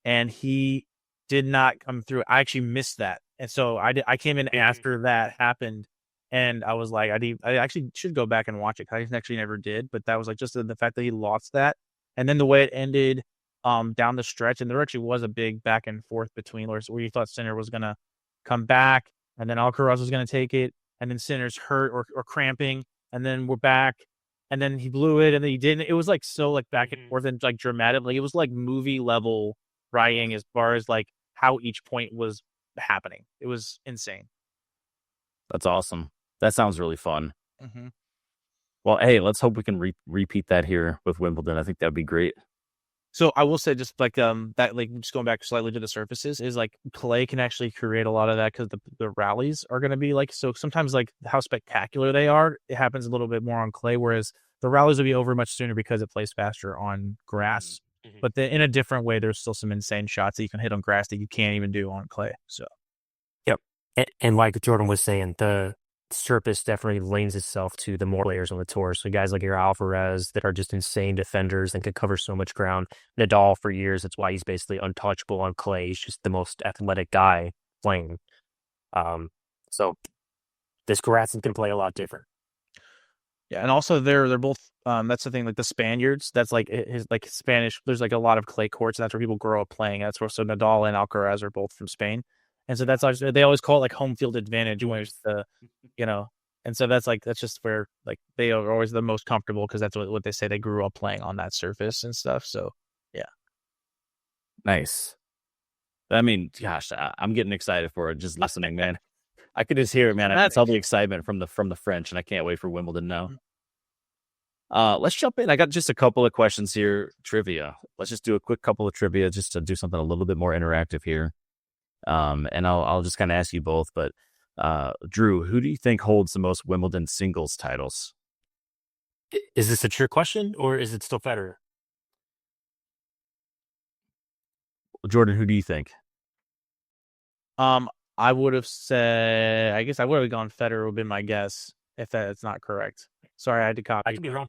and he did not come through. I actually missed that, and so I came in after that happened, and I was like, I actually should go back and watch it. I actually never did, but that was like just the fact that he lost that, and then the way it ended, down the stretch, and there actually was a big back and forth between where you thought Sinner was gonna come back, and then Alcaraz was gonna take it, and then Sinner's hurt or cramping, and then we're back. And then he blew it, and then he didn't. It was like so like back and forth and like dramatic. Like it was like movie level writing as far as like how each point was happening. It was insane. That's awesome. That sounds really fun. Mm-hmm. Well, hey, let's hope we can repeat that here with Wimbledon. I think that'd be great. So I will say just like that, like just going back slightly to the surfaces, is like clay can actually create a lot of that because the rallies are going to be like, so sometimes like how spectacular they are, it happens a little bit more on clay, whereas the rallies will be over much sooner because it plays faster on grass. Mm-hmm. But in a different way, there's still some insane shots that you can hit on grass that you can't even do on clay. So, yep. And like Jordan was saying, the surface definitely lends itself to the more players on the tour. So guys like your Alvarez that are just insane defenders and can cover so much ground. Nadal for years, that's why he's basically untouchable on clay. He's just the most athletic guy playing. So this grass can play a lot different. Yeah, and also they're both. That's the thing. Like the Spaniards, that's like his like Spanish. There's like a lot of clay courts, and that's where people grow up playing. That's where so Nadal and Alcaraz are both from Spain, and so that's they always call it like home field advantage, where's the, and so that's just where like they are always the most comfortable because that's what they say, they grew up playing on that surface and stuff. So yeah, nice. I mean, gosh, I'm getting excited for it just listening, man. I could just hear it, man. I can tell the excitement from the French, and I can't wait for Wimbledon now. Let's jump in. I got just a couple of questions here. Trivia. Let's just do a quick couple of trivia just to do something a little bit more interactive here. And I'll just kind of ask you both. But Drew, who do you think holds the most Wimbledon singles titles? Is this a trick question or is it still Federer? Jordan, who do you think? I would have said, I guess I would have gone Federer would have been my guess if that's not correct. Sorry, I had to copy. I could be wrong.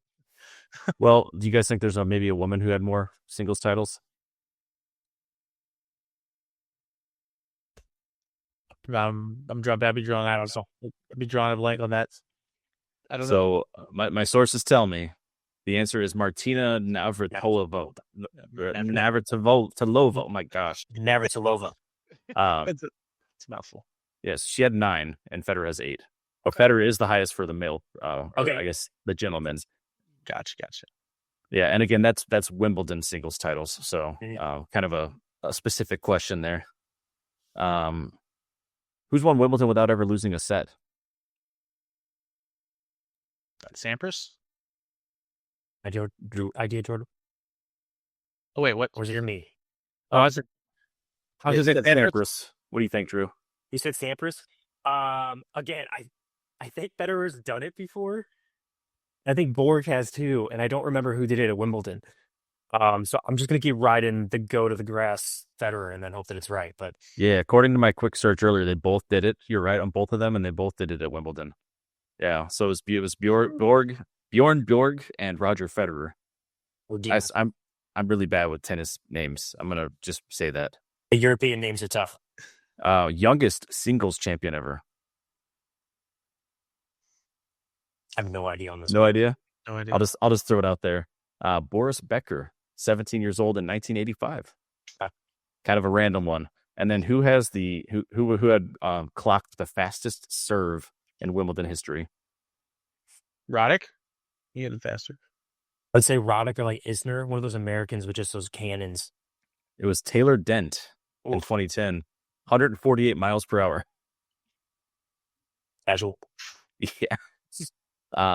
Well, do you guys think there's maybe a woman who had more singles titles? I'd be drawing. I don't know. I'd be drawing a blank on that. I don't know. So my sources tell me the answer is Martina Navratilova. Navratilova. Oh my gosh, Navratilova. It's a mouthful. Yes, she had 9, and Federer has 8. Oh, Federer is the highest for the male. Okay, I guess the gentlemen's. Gotcha. Yeah, and again, that's Wimbledon singles titles. So, kind of a specific question there. Who's won Wimbledon without ever losing a set? Sampras? Idea, Jordan. Oh wait, what? Or is it me? Oh, I was Sampras. What do you think, Drew? You said Sampras. Again, I think Federer's done it before. I think Borg has too, and I don't remember who did it at Wimbledon. So I'm just gonna keep riding the go to the grass Federer and then hope that it's right. But yeah, according to my quick search earlier, they both did it. You're right on both of them, and they both did it at Wimbledon. Yeah, so it was Bjorn Borg and Roger Federer. I'm really bad with tennis names. I'm gonna just say that. The European names are tough. Youngest singles champion ever. I have no idea on this. No idea. No idea. I'll just throw it out there. Boris Becker, 17 years old in 1985. Kind of a random one. And then who had clocked the fastest serve in Wimbledon history? Roddick? He had it faster. I'd say Roddick or like Isner, one of those Americans with just those cannons. It was Taylor Dent in 2010, 148 miles per hour. Casual. Yeah.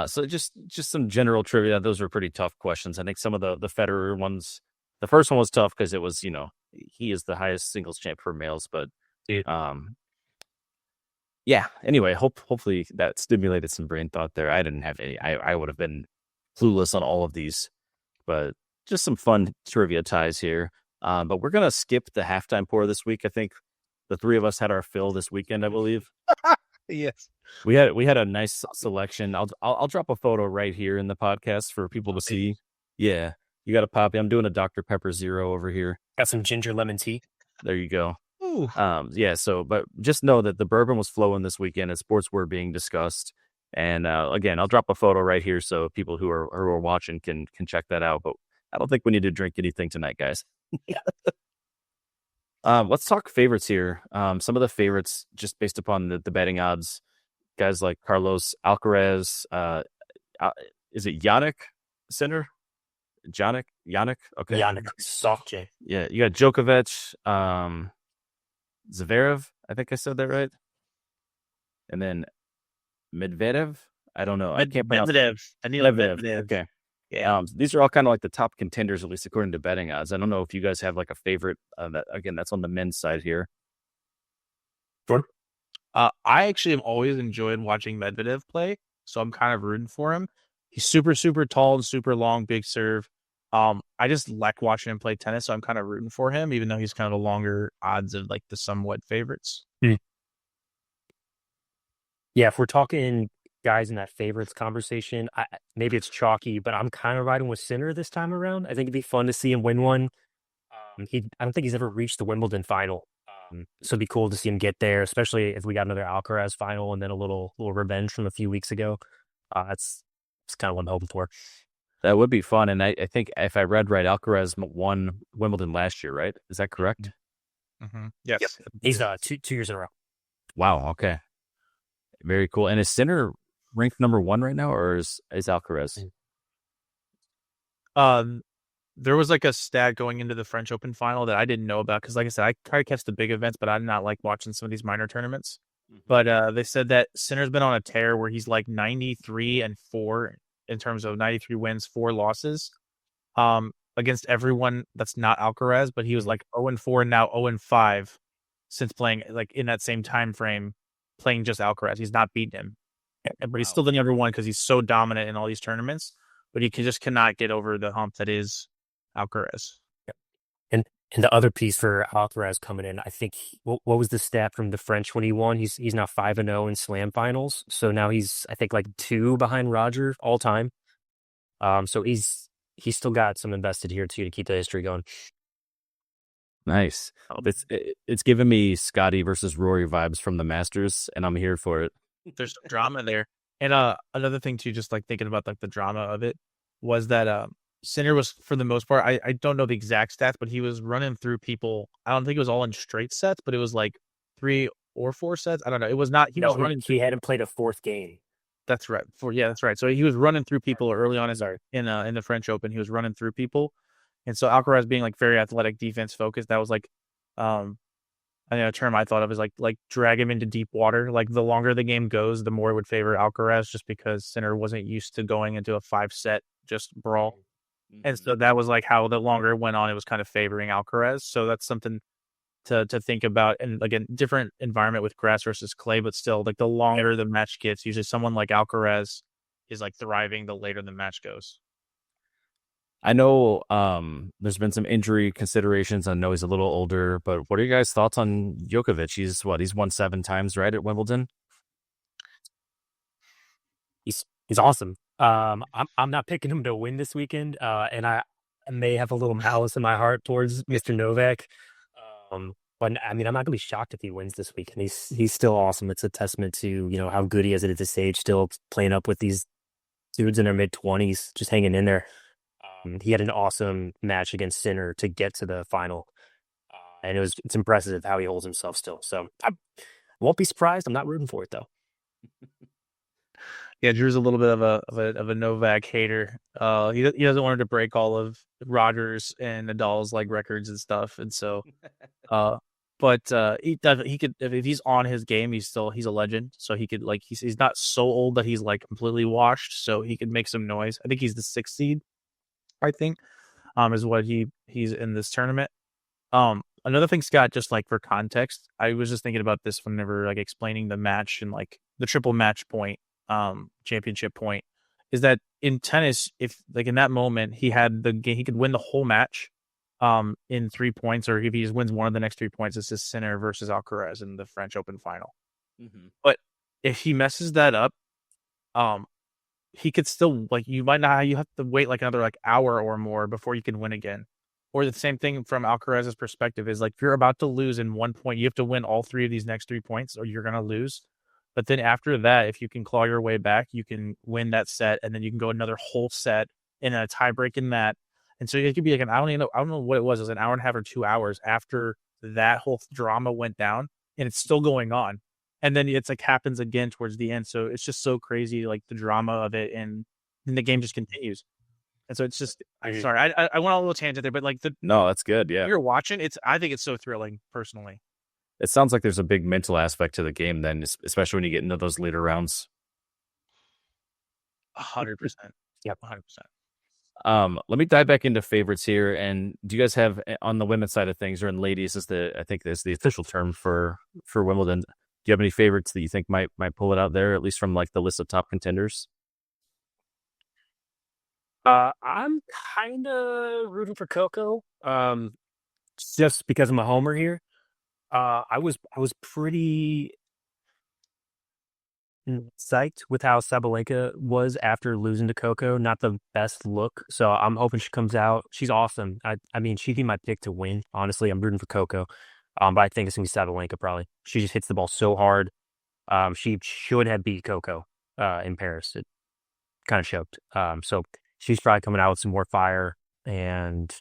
So just some general trivia. Those were pretty tough questions. I think some of the Federer ones, the first one was tough because it was, he is the highest singles champ for males, but yeah. Anyway, hopefully that stimulated some brain thought there. I didn't have any. I would have been clueless on all of these, but just some fun trivia ties here. But we're gonna skip the halftime pour this week. I think the three of us had our fill this weekend, I believe. Yes, we had a nice selection. I'll drop a photo right here in the podcast for people to see. Yeah, You got a poppy. I'm doing a Dr. Pepper Zero over here. Got some ginger lemon tea. There you go. Ooh. Yeah. So, but just know that the bourbon was flowing this weekend, and sports were being discussed. And again, I'll drop a photo right here so people who are watching can check that out. But I don't think we need to drink anything tonight, guys. Let's talk favorites here. Some of the favorites, just based upon the betting odds, guys like Carlos Alcaraz. Is it Yannick Sinner? Yannick? Okay. Yannick, soft J. Yeah, you got Djokovic, Zverev. I think I said that right. And then Medvedev. I don't know. I can't pronounce Medvedev. Okay. Yeah. These are all kind of like the top contenders, at least according to betting odds. I don't know if you guys have like a favorite. That's on the men's side here. Jordan? I actually have always enjoyed watching Medvedev play, so I'm kind of rooting for him. He's super, super tall and super long, big serve. I just like watching him play tennis, so I'm kind of rooting for him, even though he's kind of a longer odds of like the somewhat favorites. Yeah, if we're talking guys in that favorites conversation, maybe it's chalky, but I'm kind of riding with Sinner this time around. I think it'd be fun to see him win one. I don't think he's ever reached the Wimbledon final, so it'd be cool to see him get there, especially if we got another Alcaraz final and then a little revenge from a few weeks ago. That's kind of what I'm hoping for. That would be fun. And I think if I read right, Alcaraz won Wimbledon last year, right? Is that correct? Mm-hmm. Yes. Yep. He's 2 years in a row. Wow. Okay. Very cool. And is Sinner ranked number 1 right now, or is Alcaraz? There was like a stat going into the French Open final that I didn't know about because, like I said, I try to catch the big events, but I did not like watching some of these minor tournaments. Mm-hmm. But they said that Sinner's been on a tear where he's like 93-4 in terms of 93 wins, 4 losses, against everyone that's not Alcaraz. But he was like 0-4 and now 0-5 since playing like in that same time frame, playing just Alcaraz. He's not beaten him, but he's still the number one because he's so dominant in all these tournaments. But he just cannot get over the hump that is Alcaraz. Yep. And the other piece for Alcaraz coming in, I think, what was the stat from the French when he won? He's now 5-0 in Slam finals. So now he's, I think, like 2 behind Roger all time. So he's still got some invested here too to keep the history going. Nice. It's giving me Scotty versus Rory vibes from the Masters, and I'm here for it. There's some drama there. And another thing too, just like thinking about like the drama of it, was that Sinner was, for the most part, I don't know the exact stats, but he was running through people. I don't think it was all in straight sets, but it was like 3 or 4 sets. I don't know. It was not. He hadn't played a 4th game. That's right. That's right. So he was running through people early on in the French Open. He was running through people, and so Alcaraz being like very athletic, defense focused. That was like, I know a term I thought of is like drag him into deep water. Like the longer the game goes, the more it would favor Alcaraz, just because Sinner wasn't used to going into a 5-set just brawl. Mm-hmm. And so that was like how the longer it went on, it was kind of favoring Alcaraz. So that's something to think about. And again, different environment with grass versus clay, but still, like the longer the match gets, usually someone like Alcaraz is like thriving the later the match goes. I know there's been some injury considerations. I know he's a little older, but what are your guys' thoughts on Djokovic? He's won 7 times, right, at Wimbledon? He's awesome. I'm not picking him to win this weekend, and I may have a little malice in my heart towards Mr. Novak. But I mean, I'm not gonna be shocked if he wins this weekend. He's still awesome. It's a testament to how good he is at this age, still playing up with these dudes in their mid-20s, just hanging in there. He had an awesome match against Sinner to get to the final, and it's impressive how he holds himself still. So I won't be surprised. I'm not rooting for it though. Yeah, Drew's a little bit of a Novak hater. He doesn't want him to break all of Rogers and Nadal's like records and stuff, and so, but he could, if he's on his game, he's a legend. So he could he's not so old that he's like completely washed. So he could make some noise. I think he's the 6th seed. I think, is what he's in this tournament. Another thing, Scott, just like for context, I was just thinking about this whenever like explaining the match and like the triple match point, championship point, is that in tennis, if like in that moment he had the game, he could win the whole match, in 3 points, or if he just wins one of the next 3 points, it's just Sinner versus Alcaraz in the French Open final. Mm-hmm. But if he messes that up, he could still you might not you have to wait another hour or more before you can win again. Or the same thing from Alcaraz's perspective is if you're about to lose in 1 point, you have to win all 3 of these next 3 points or you're gonna lose. But then after that, if you can claw your way back, you can win that set, and then you can go another whole set in a tiebreak in that. And so it could be I don't know what it was. It was an hour and a half or 2 hours after that whole drama went down, and it's still going on. And then it's happens again towards the end. So it's just so crazy, the drama of it, and then the game just continues. And so it's just, I'm sorry, I went on a little tangent there, but No, that's good. Yeah. you're watching, I think it's so thrilling personally. It sounds like there's a big mental aspect to the game then, especially when you get into those later rounds. 100%. Yep. 100%. Let me dive back into favorites here. And do you guys have on the women's side of things, or in ladies, I think this is the official term for Wimbledon? Do you have any favorites that you think might pull it out there, at least from the list of top contenders? I'm kind of rooting for Coco, just because I'm a homer here. I was pretty psyched with how Sabalenka was after losing to Coco. Not the best look, so I'm hoping she comes out. She's awesome. I mean, she'd be my pick to win. Honestly, I'm rooting for Coco, but I think it's gonna be Sabalenka probably. She just hits the ball so hard. She should have beat Coco in Paris. It kind of choked. So she's probably coming out with some more fire and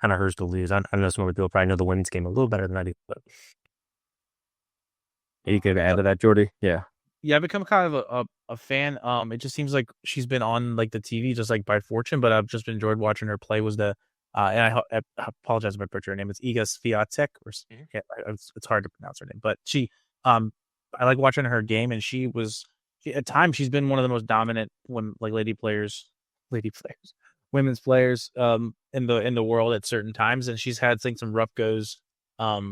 kind of hers to lose. I know some other people probably know the women's game a little better than I do, but You could add to that, Jordy. Yeah. Yeah, I've become kind of a fan. It just seems like she's been on the TV just by fortune, but I've just enjoyed watching her play. Was the and I apologize if I butcher her name. It's Iga Swiatek, or yeah, it's hard to pronounce her name, but she I like watching her game, and at times she's been one of the most dominant women, women's players in the world at certain times, and she's had some rough goes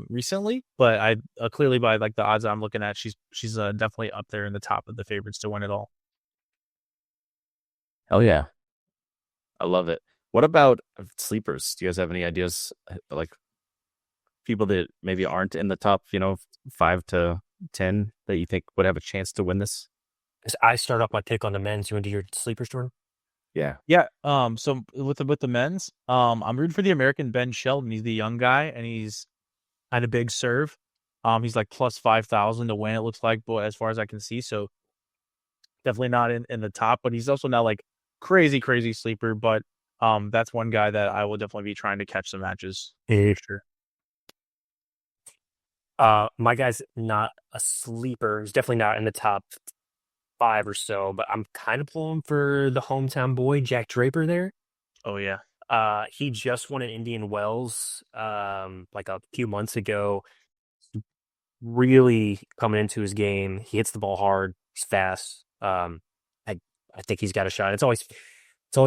recently, but I clearly by the odds I'm looking at, she's definitely up there in the top of the favorites to win it all. Hell yeah. I love it. What about sleepers? Do you guys have any ideas, people that maybe aren't in the top 5 to 10 that you think would have a chance to win this? I start off my pick on the men's. You want to do your sleepers, Jordan? Yeah. So with the men's, I'm rooting for the American Ben Shelton. He's the young guy, and he's had a big serve. He's plus 5,000 to win, it looks like, but as far as I can see, so definitely not in the top, but he's also not crazy sleeper, but that's one guy that I will definitely be trying to catch some matches. Yeah. Sure. My guy's not a sleeper. He's definitely not in the top 5 or so, but I'm kind of pulling for the hometown boy, Jack Draper there. Oh yeah. He just won an Indian Wells a few months ago. Really coming into his game. He hits the ball hard. He's fast. I think he's got a shot. It's always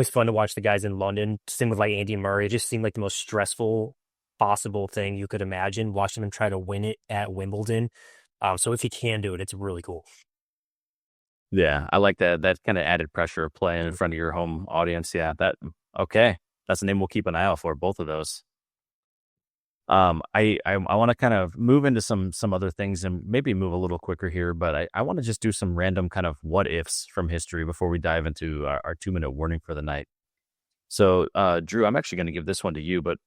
fun to watch the guys in London. Same with Andy Murray. It just seemed like the most stressful possible thing you could imagine, watching him try to win it at Wimbledon. So if he can do it, it's really cool. Yeah, I like that kind of added pressure of playing in front of your home audience. Yeah, okay. That's a name we'll keep an eye out for, both of those. I want to kind of move into some other things and maybe move a little quicker here, but I want to just do some random kind of what ifs from history before we dive into our 2-minute warning for the night. So, Drew, I'm actually going to give this one to you, but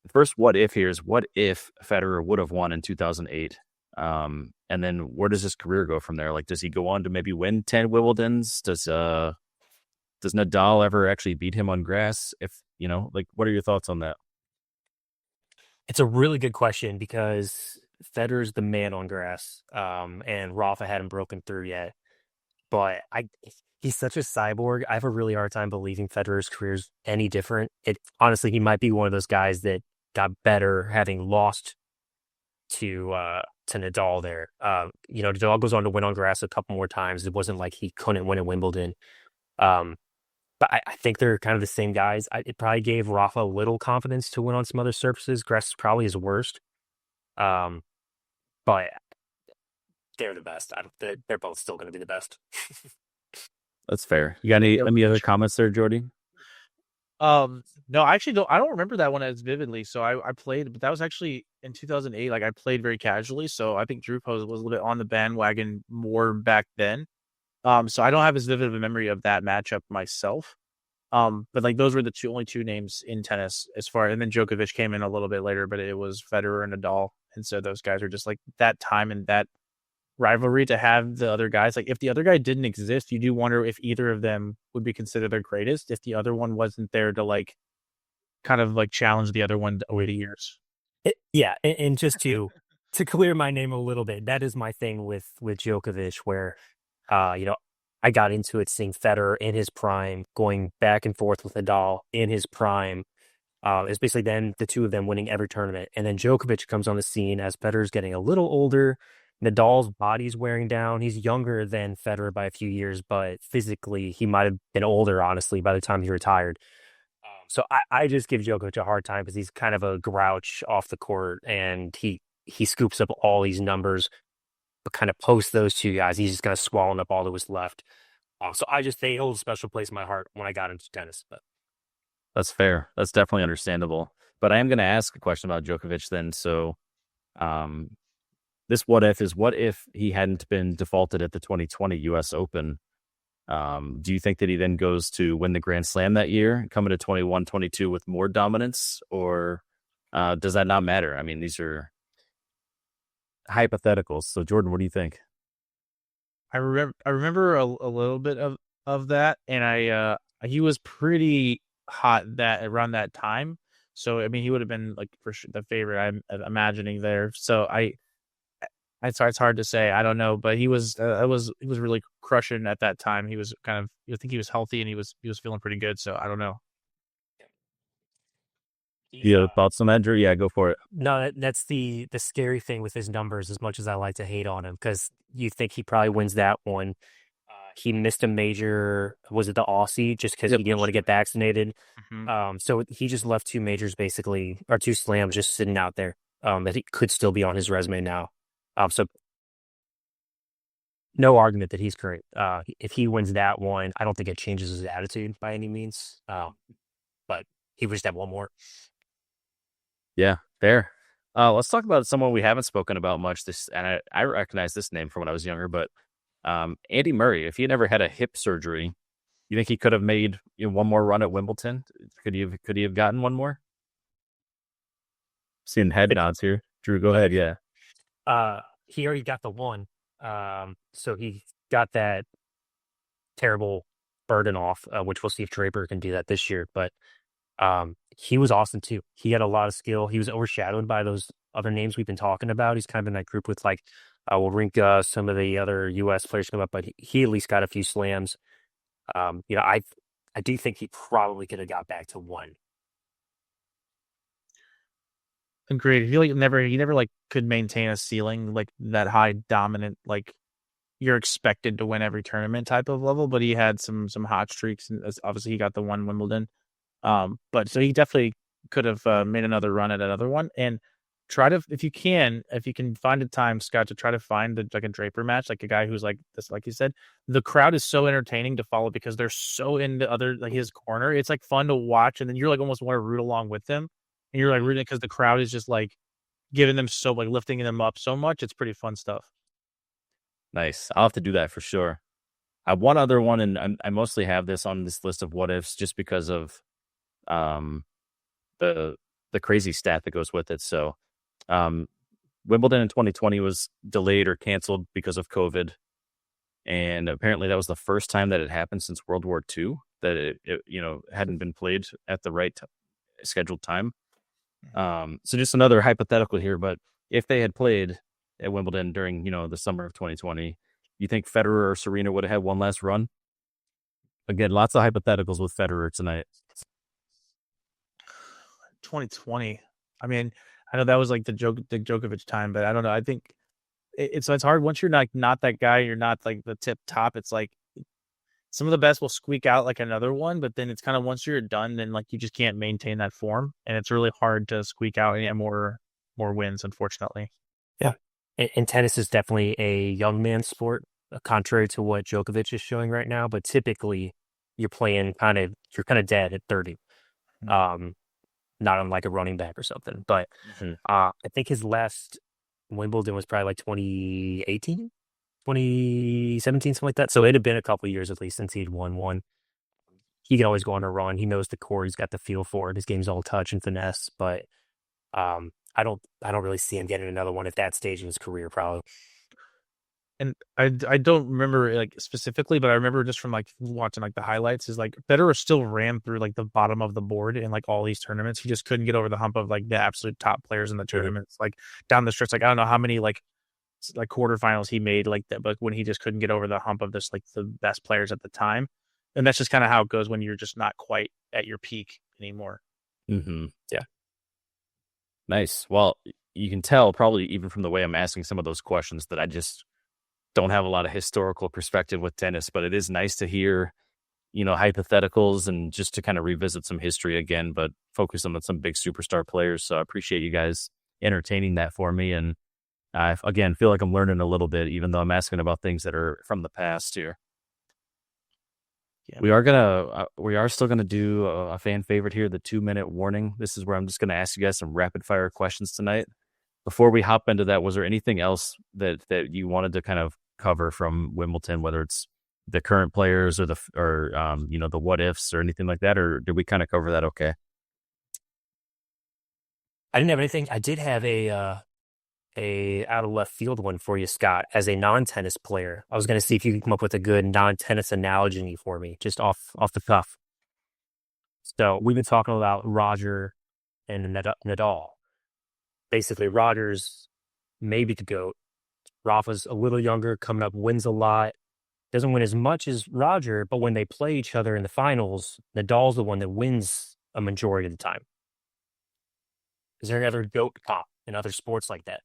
the first what if here is, what if Federer would have won in 2008? And then where does his career go from there? Does he go on to maybe win 10 Wimbledons? Does Nadal ever actually beat him on grass? If what are your thoughts on that? It's a really good question because Federer's the man on grass, and Rafa hadn't broken through yet. But he's such a cyborg. I have a really hard time believing Federer's career's any different. Honestly, he might be one of those guys that got better having lost to Nadal there. Nadal goes on to win on grass a couple more times. It wasn't like he couldn't win at Wimbledon. But I think they're kind of the same guys. It probably gave Rafa a little confidence to win on some other surfaces. Grass is probably his worst. But they're the best. They're both still going to be the best. That's fair. You got any other comments there, Jordy? No, I actually don't. I don't remember that one as vividly. So I played, but that was actually in 2008. I played very casually. So I think Drew Pose was a little bit on the bandwagon more back then. So I don't have as vivid of a memory of that matchup myself. But like those were the only two names in tennis as far, and then Djokovic came in a little bit later, but it was Federer and Nadal, and so those guys are just like that time and that rivalry to have the other guys. Like if the other guy didn't exist, you do wonder if either of them would be considered their greatest if the other one wasn't there to like kind of like challenge the other one over the years. And just to clear my name a little bit, that is my thing with Djokovic, where you know, I got into it seeing Federer in his prime, going back and forth with Nadal in his prime. It's basically then the two of them winning every tournament. And then Djokovic comes on the scene as Federer's getting a little older. Nadal's body's wearing down. He's younger than Federer by a few years, but physically he might have been older, honestly, by the time he retired. So I just give Djokovic a hard time because he's kind of a grouch off the court, and he scoops up all these numbers, but kind of post those two guys, he's just going to swallow up all that was left. So they hold a special place in my heart when I got into tennis. But That's fair. That's definitely understandable. But I am going to ask a question about Djokovic then. So, this what if he hadn't been defaulted at the 2020 U.S. Open? Do you think that he then goes to win the Grand Slam that year, coming to 21, 22 with more dominance, or does that not matter? I mean, these are hypotheticals. So, Jordan, what do you think? I remember a little bit of that, and he was pretty hot that around that time. So I mean, he would have been like for sure the favorite. I'm imagining there. So it's hard to say. I don't know, but he was really crushing at that time. He was kind of, I think he was healthy and he was feeling pretty good. So I don't know. You have thoughts on that, Drew? Yeah, go for it. no, that's the scary thing with his numbers. As much as I like to hate on him, because you think he probably wins that one. He missed a major. Was it the Aussie? Just because he didn't want to get vaccinated. Mm-hmm. So he just left two majors basically, or two slams just sitting out there. That he could still be on his resume now. So no argument that he's great. If he wins that one, I don't think it changes his attitude by any means. But he wished that one more. Yeah, fair. Let's talk about someone we haven't spoken about much. And I recognize this name from when I was younger, but Andy Murray. If he had never had a hip surgery, you think he could have made one more run at Wimbledon? Could he have gotten one more? Seeing head nods here. Drew, go ahead. Yeah. He already got the one. So he got that terrible burden off, which we'll see if Draper can do that this year. But he was awesome too. He had a lot of skill. He was overshadowed by those other names we've been talking about. He's kind of in that group with like Wawrinka, some of the other U.S. players come up, but he at least got a few slams. I do think he probably could have got back to one. Agreed. He never like could maintain a ceiling like that high dominant, like you're expected to win every tournament type of level, but he had some hot streaks, and obviously he got the one Wimbledon. But so he definitely could have made another run at another one, and try to, if you can find a time, Scott, to try to find like a Draper match, like a guy who's like this, like you said, the crowd is so entertaining to follow because they're so into other like his corner. It's like fun to watch, and then you're like almost want to root along with them, and you're like rooting because the crowd is just like giving them so like lifting them up so much. It's pretty fun stuff. Nice. I'll have to do that for sure. I have one other one, and I mostly have this on this list of what ifs just because of the crazy stat that goes with it. So Wimbledon in 2020 was delayed or canceled because of COVID, and apparently that was the first time that it happened since World War II that it hadn't been played at the right scheduled time. So just another hypothetical here, but if they had played at Wimbledon during the summer of 2020, you think Federer or Serena would have had one last run? Again, lots of hypotheticals with Federer tonight. 2020. I mean, I know that was like the Djokovic time, but I don't know. I think it's hard once you're not that guy. You're not like the tip top. It's like some of the best will squeak out like another one, but then it's kind of once you're done, then like you just can't maintain that form, and it's really hard to squeak out any more wins, unfortunately. Yeah, and tennis is definitely a young man's sport, contrary to what Djokovic is showing right now. But typically, you're kind of dead at 30. Not unlike a running back or something. But I think his last Wimbledon was probably like 2018. 2017, something like that. So it had been a couple years at least since he'd won one. He can always go on a run. He knows the court. He's got the feel for it. His game's all touch and finesse. But I don't really see him getting another one at that stage in his career, probably. And I don't remember like specifically, but I remember just from like watching like the highlights is like Federer still ran through like the bottom of the board in like all these tournaments. He just couldn't get over the hump of like the absolute top players in the tournaments. Like down the stretch, like I don't know how many like quarterfinals he made like that, but when he just couldn't get over the hump of just like the best players at the time. And that's just kind of how it goes when you're just not quite at your peak anymore. Mm-hmm. Yeah. Nice. Well, you can tell probably even from the way I'm asking some of those questions that I just don't have a lot of historical perspective with tennis, but it is nice to hear, hypotheticals and just to kind of revisit some history again, but focus on some big superstar players. So I appreciate you guys entertaining that for me. And I, again, feel like I'm learning a little bit, even though I'm asking about things that are from the past here. Yeah. We are still gonna do a fan favorite here, the 2-minute warning. This is where I'm just gonna ask you guys some rapid fire questions tonight. Before we hop into that, was there anything else that you wanted to kind of cover from Wimbledon, whether it's the current players or the what ifs or anything like that, or did we kind of cover that okay? I didn't have anything. I did have a out of left field one for you, Scott. As a non-tennis player, I was going to see if you could come up with a good non-tennis analogy for me, just off the cuff. So we've been talking about Roger and Nadal. Basically, Roger's maybe the GOAT. Rafa's a little younger, coming up, wins a lot. Doesn't win as much as Roger, but when they play each other in the finals, Nadal's the one that wins a majority of the time. Is there any other GOAT comp in other sports like that?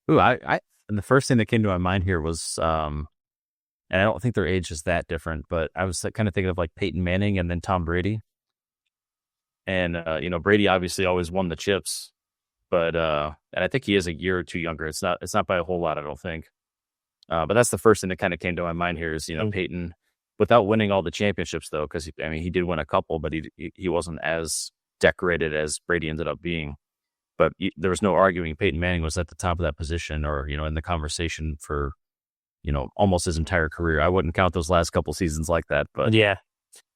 Ooh, and the first thing that came to my mind here was, and I don't think their age is that different, but I was kind of thinking of like Peyton Manning and then Tom Brady. And, Brady obviously always won the chips, but, and I think he is a year or two younger. It's not by a whole lot, I don't think. But that's the first thing that kind of came to my mind here is, Peyton, without winning all the championships though, because he did win a couple, but he wasn't as decorated as Brady ended up being. But there was no arguing Peyton Manning was at the top of that position or, in the conversation for, almost his entire career. I wouldn't count those last couple seasons like that. But yeah,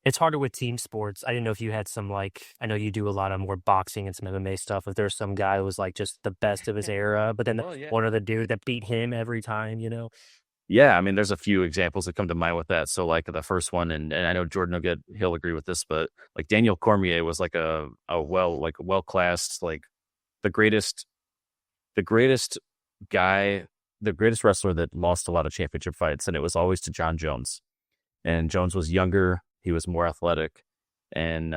it's harder with team sports. I didn't know if you had some, I know you do a lot of more boxing and some MMA stuff. If there's some guy who was just the best of his era, but then one other dude that beat him every time, Yeah, I mean, there's a few examples that come to mind with that. So the first one, and I know Jordan he'll agree with this, but Daniel Cormier was a well-classed, the greatest guy, the greatest wrestler that lost a lot of championship fights, and it was always to John Jones. And Jones was younger, he was more athletic, and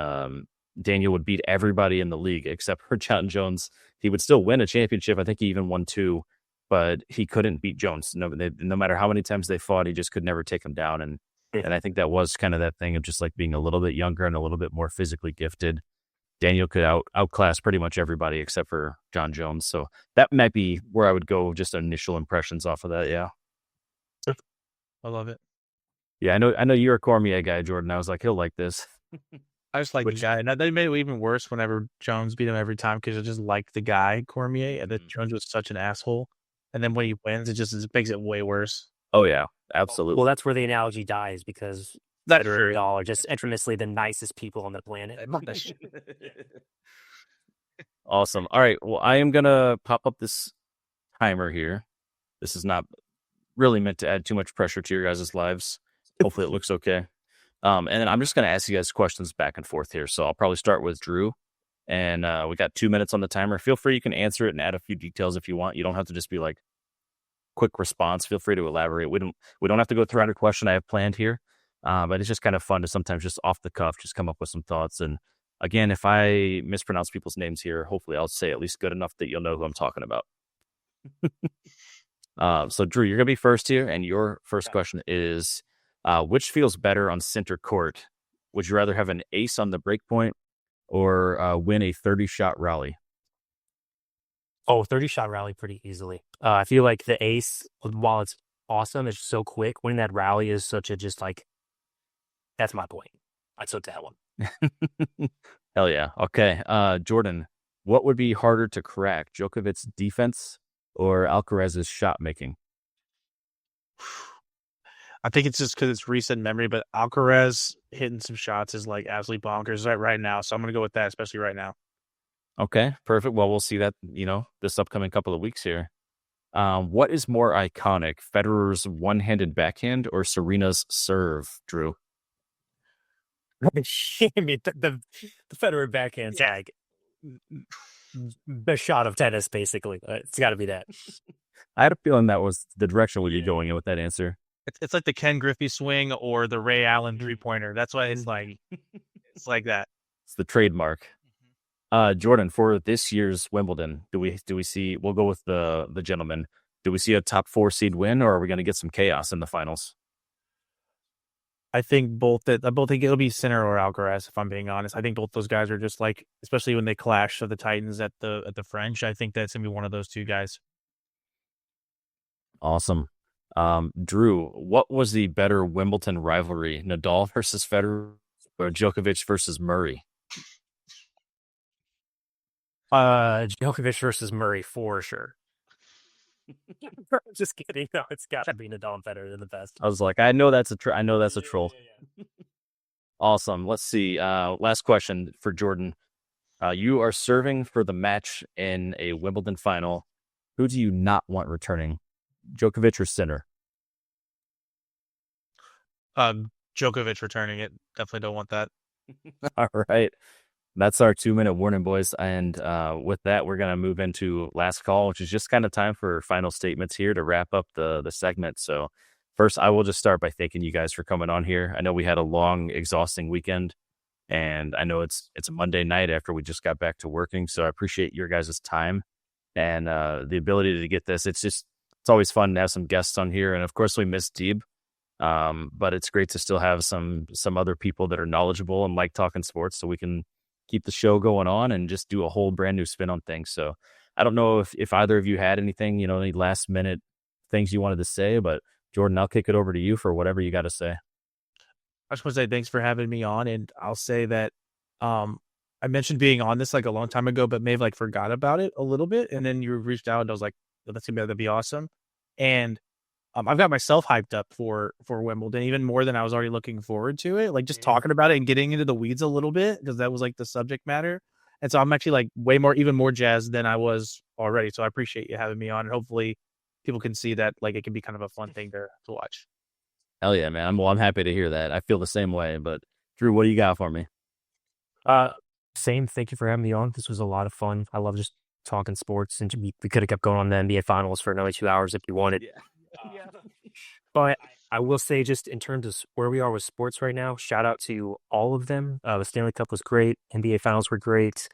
Daniel would beat everybody in the league except for John Jones. He would still win a championship. I think he even won 2, but he couldn't beat Jones. No matter how many times they fought, he just could never take him down. And I think that was kind of that thing of just being a little bit younger and a little bit more physically gifted. Daniel could outclass pretty much everybody except for John Jones. So that might be where I would go, just initial impressions off of that. Yeah. I love it. Yeah, I know you're a Cormier guy, Jordan. I was like, he'll like this. I just like the guy. And they made it even worse whenever Jones beat him every time because I just like the guy, Cormier, and that Jones was such an asshole. And then when he wins, it makes it way worse. Oh, yeah, absolutely. Well, that's where the analogy dies because Federer and Nadal are just infamously the nicest people on the planet. Awesome. All right. Well, I am going to pop up this timer here. This is not really meant to add too much pressure to your guys' lives. Hopefully it looks okay. And then I'm just going to ask you guys questions back and forth here. So I'll probably start with Drew. And we got 2 minutes on the timer. Feel free. You can answer it and add a few details if you want. You don't have to just be quick response. Feel free to elaborate. We don't have to go through every question I have planned here. But it's just kind of fun to sometimes just off the cuff, just come up with some thoughts. And again, if I mispronounce people's names here, hopefully I'll say at least good enough that you'll know who I'm talking about. So Drew, you're going to be first here. And your first question is, which feels better on center court? Would you rather have an ace on the break point or win a 30-shot rally? Oh, 30-shot rally pretty easily. I feel like the ace, while it's awesome, it's so quick. Winning that rally is such a that's my point. I took that one. Hell yeah. Okay. Jordan, what would be harder to crack, Djokovic's defense or Alcaraz's shot making? I think it's just because it's recent memory, but Alcaraz hitting some shots is like absolutely bonkers right now. So I'm gonna go with that, especially right now. Okay, perfect. Well, we'll see that, this upcoming couple of weeks here. What is more iconic, Federer's one-handed backhand or Serena's serve, Drew? I mean, the Federer backhand tag, the shot of tennis, basically. It's got to be that. I had a feeling that was the direction we'd be going in with that answer. It's like the Ken Griffey swing or the Ray Allen 3-pointer. That's why it's like that. It's the trademark. Jordan, for this year's Wimbledon, do we see? We'll go with the gentleman. Do we see a top 4 seed win, or are we going to get some chaos in the finals? I think both think it'll be Sinner or Alcaraz. If I'm being honest, I think both those guys are just like, especially when they clash of the Titans at the French. I think that's gonna be one of those two guys. Awesome. Drew, what was the better Wimbledon rivalry, Nadal versus Federer or Djokovic versus Murray? Djokovic versus Murray for sure. Just kidding. No, it's got to be Nadal and Federer. They're the best. I was like, I know that's a troll. Yeah. Awesome. Let's see. Last question for Jordan. You are serving for the match in a Wimbledon final. Who do you not want returning, Djokovic or Sinner? Djokovic returning it. Definitely don't want that. All right. That's our 2-minute warning, boys. And with that, we're going to move into last call, which is just kind of time for final statements here to wrap up the segment. So first, I will just start by thanking you guys for coming on here. I know we had a long, exhausting weekend, and I know it's a Monday night after we just got back to working. So I appreciate your guys' time and the ability to get this. It's always fun to have some guests on here. And of course, we miss Deeb. But it's great to still have some other people that are knowledgeable and like talking sports, so we can keep the show going on and just do a whole brand new spin on things. So I don't know if either of you had anything, any last minute things you wanted to say, but Jordan, I'll kick it over to you for whatever you got to say. I just want to say thanks for having me on. And I'll say that I mentioned being on this like a long time ago, but may have like forgot about it a little bit. And then you reached out and I was like, that'd be awesome. And I've got myself hyped up for Wimbledon even more than I was already looking forward to it. Like just talking about it and getting into the weeds a little bit because that was like the subject matter. And so I'm actually like even more jazzed than I was already. So I appreciate you having me on. And hopefully people can see that like it can be kind of a fun thing to watch. Hell yeah, man. Well, I'm happy to hear that. I feel the same way. But Drew, what do you got for me? Same. Thank you for having me on. This was a lot of fun. I love just talking sports, and we could have kept going on the NBA finals for another 2 hours if you wanted. Yeah. But I will say, just in terms of where we are with sports right now, shout out to all of them. The Stanley Cup was great. NBA finals were great.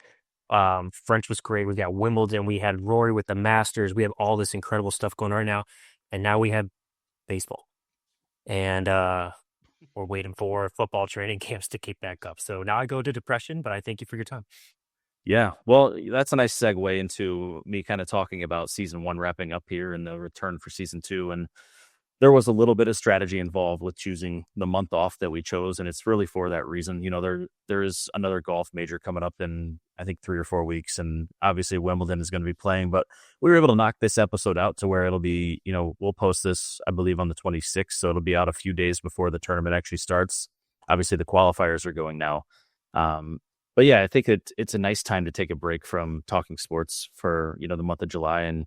French was great. We got Wimbledon. We had Rory with the Masters. We have all this incredible stuff going on right now. And now we have baseball. And we're waiting for football training camps to kick back up. So now I go to depression, but I thank you for your time. Yeah, well, that's a nice segue into me kind of talking about season 1 wrapping up here and the return for season 2. And there was a little bit of strategy involved with choosing the month off that we chose. And it's really for that reason. There is another golf major coming up in, I think, 3 or 4 weeks. And obviously Wimbledon is going to be playing, but we were able to knock this episode out to where it'll be, we'll post this, I believe, on the 26th. So it'll be out a few days before the tournament actually starts. Obviously the qualifiers are going now. But yeah, I think it's a nice time to take a break from talking sports for, the month of July and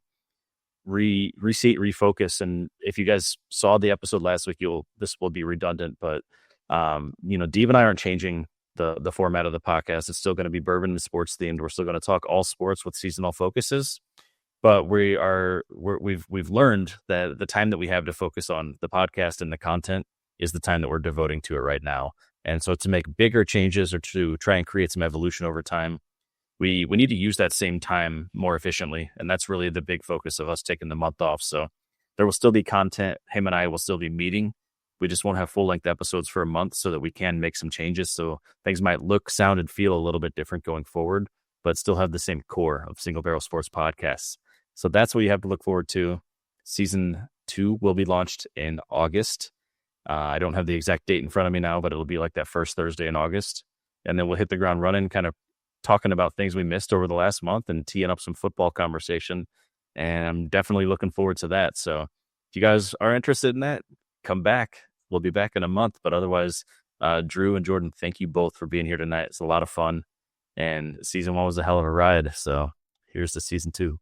refocus. And if you guys saw the episode last week, this will be redundant, but Deeb and I aren't changing the format of the podcast. It's still going to be bourbon and sports themed. We're still going to talk all sports with seasonal focuses, but we've learned that the time that we have to focus on the podcast and the content is the time that we're devoting to it right now. And so to make bigger changes or to try and create some evolution over time, we need to use that same time more efficiently. And that's really the big focus of us taking the month off. So there will still be content. Him and I will still be meeting. We just won't have full-length episodes for a month so that we can make some changes. So things might look, sound, and feel a little bit different going forward, but still have the same core of Single Barrel Sports Podcasts. So that's what you have to look forward to. Season 2 will be launched in August. I don't have the exact date in front of me now, but it'll be like that first Thursday in August. And then we'll hit the ground running, kind of talking about things we missed over the last month and teeing up some football conversation. And I'm definitely looking forward to that. So if you guys are interested in that, come back. We'll be back in a month. But otherwise, Drew and Jordan, thank you both for being here tonight. It's a lot of fun. And season 1 was a hell of a ride. So here's to season 2.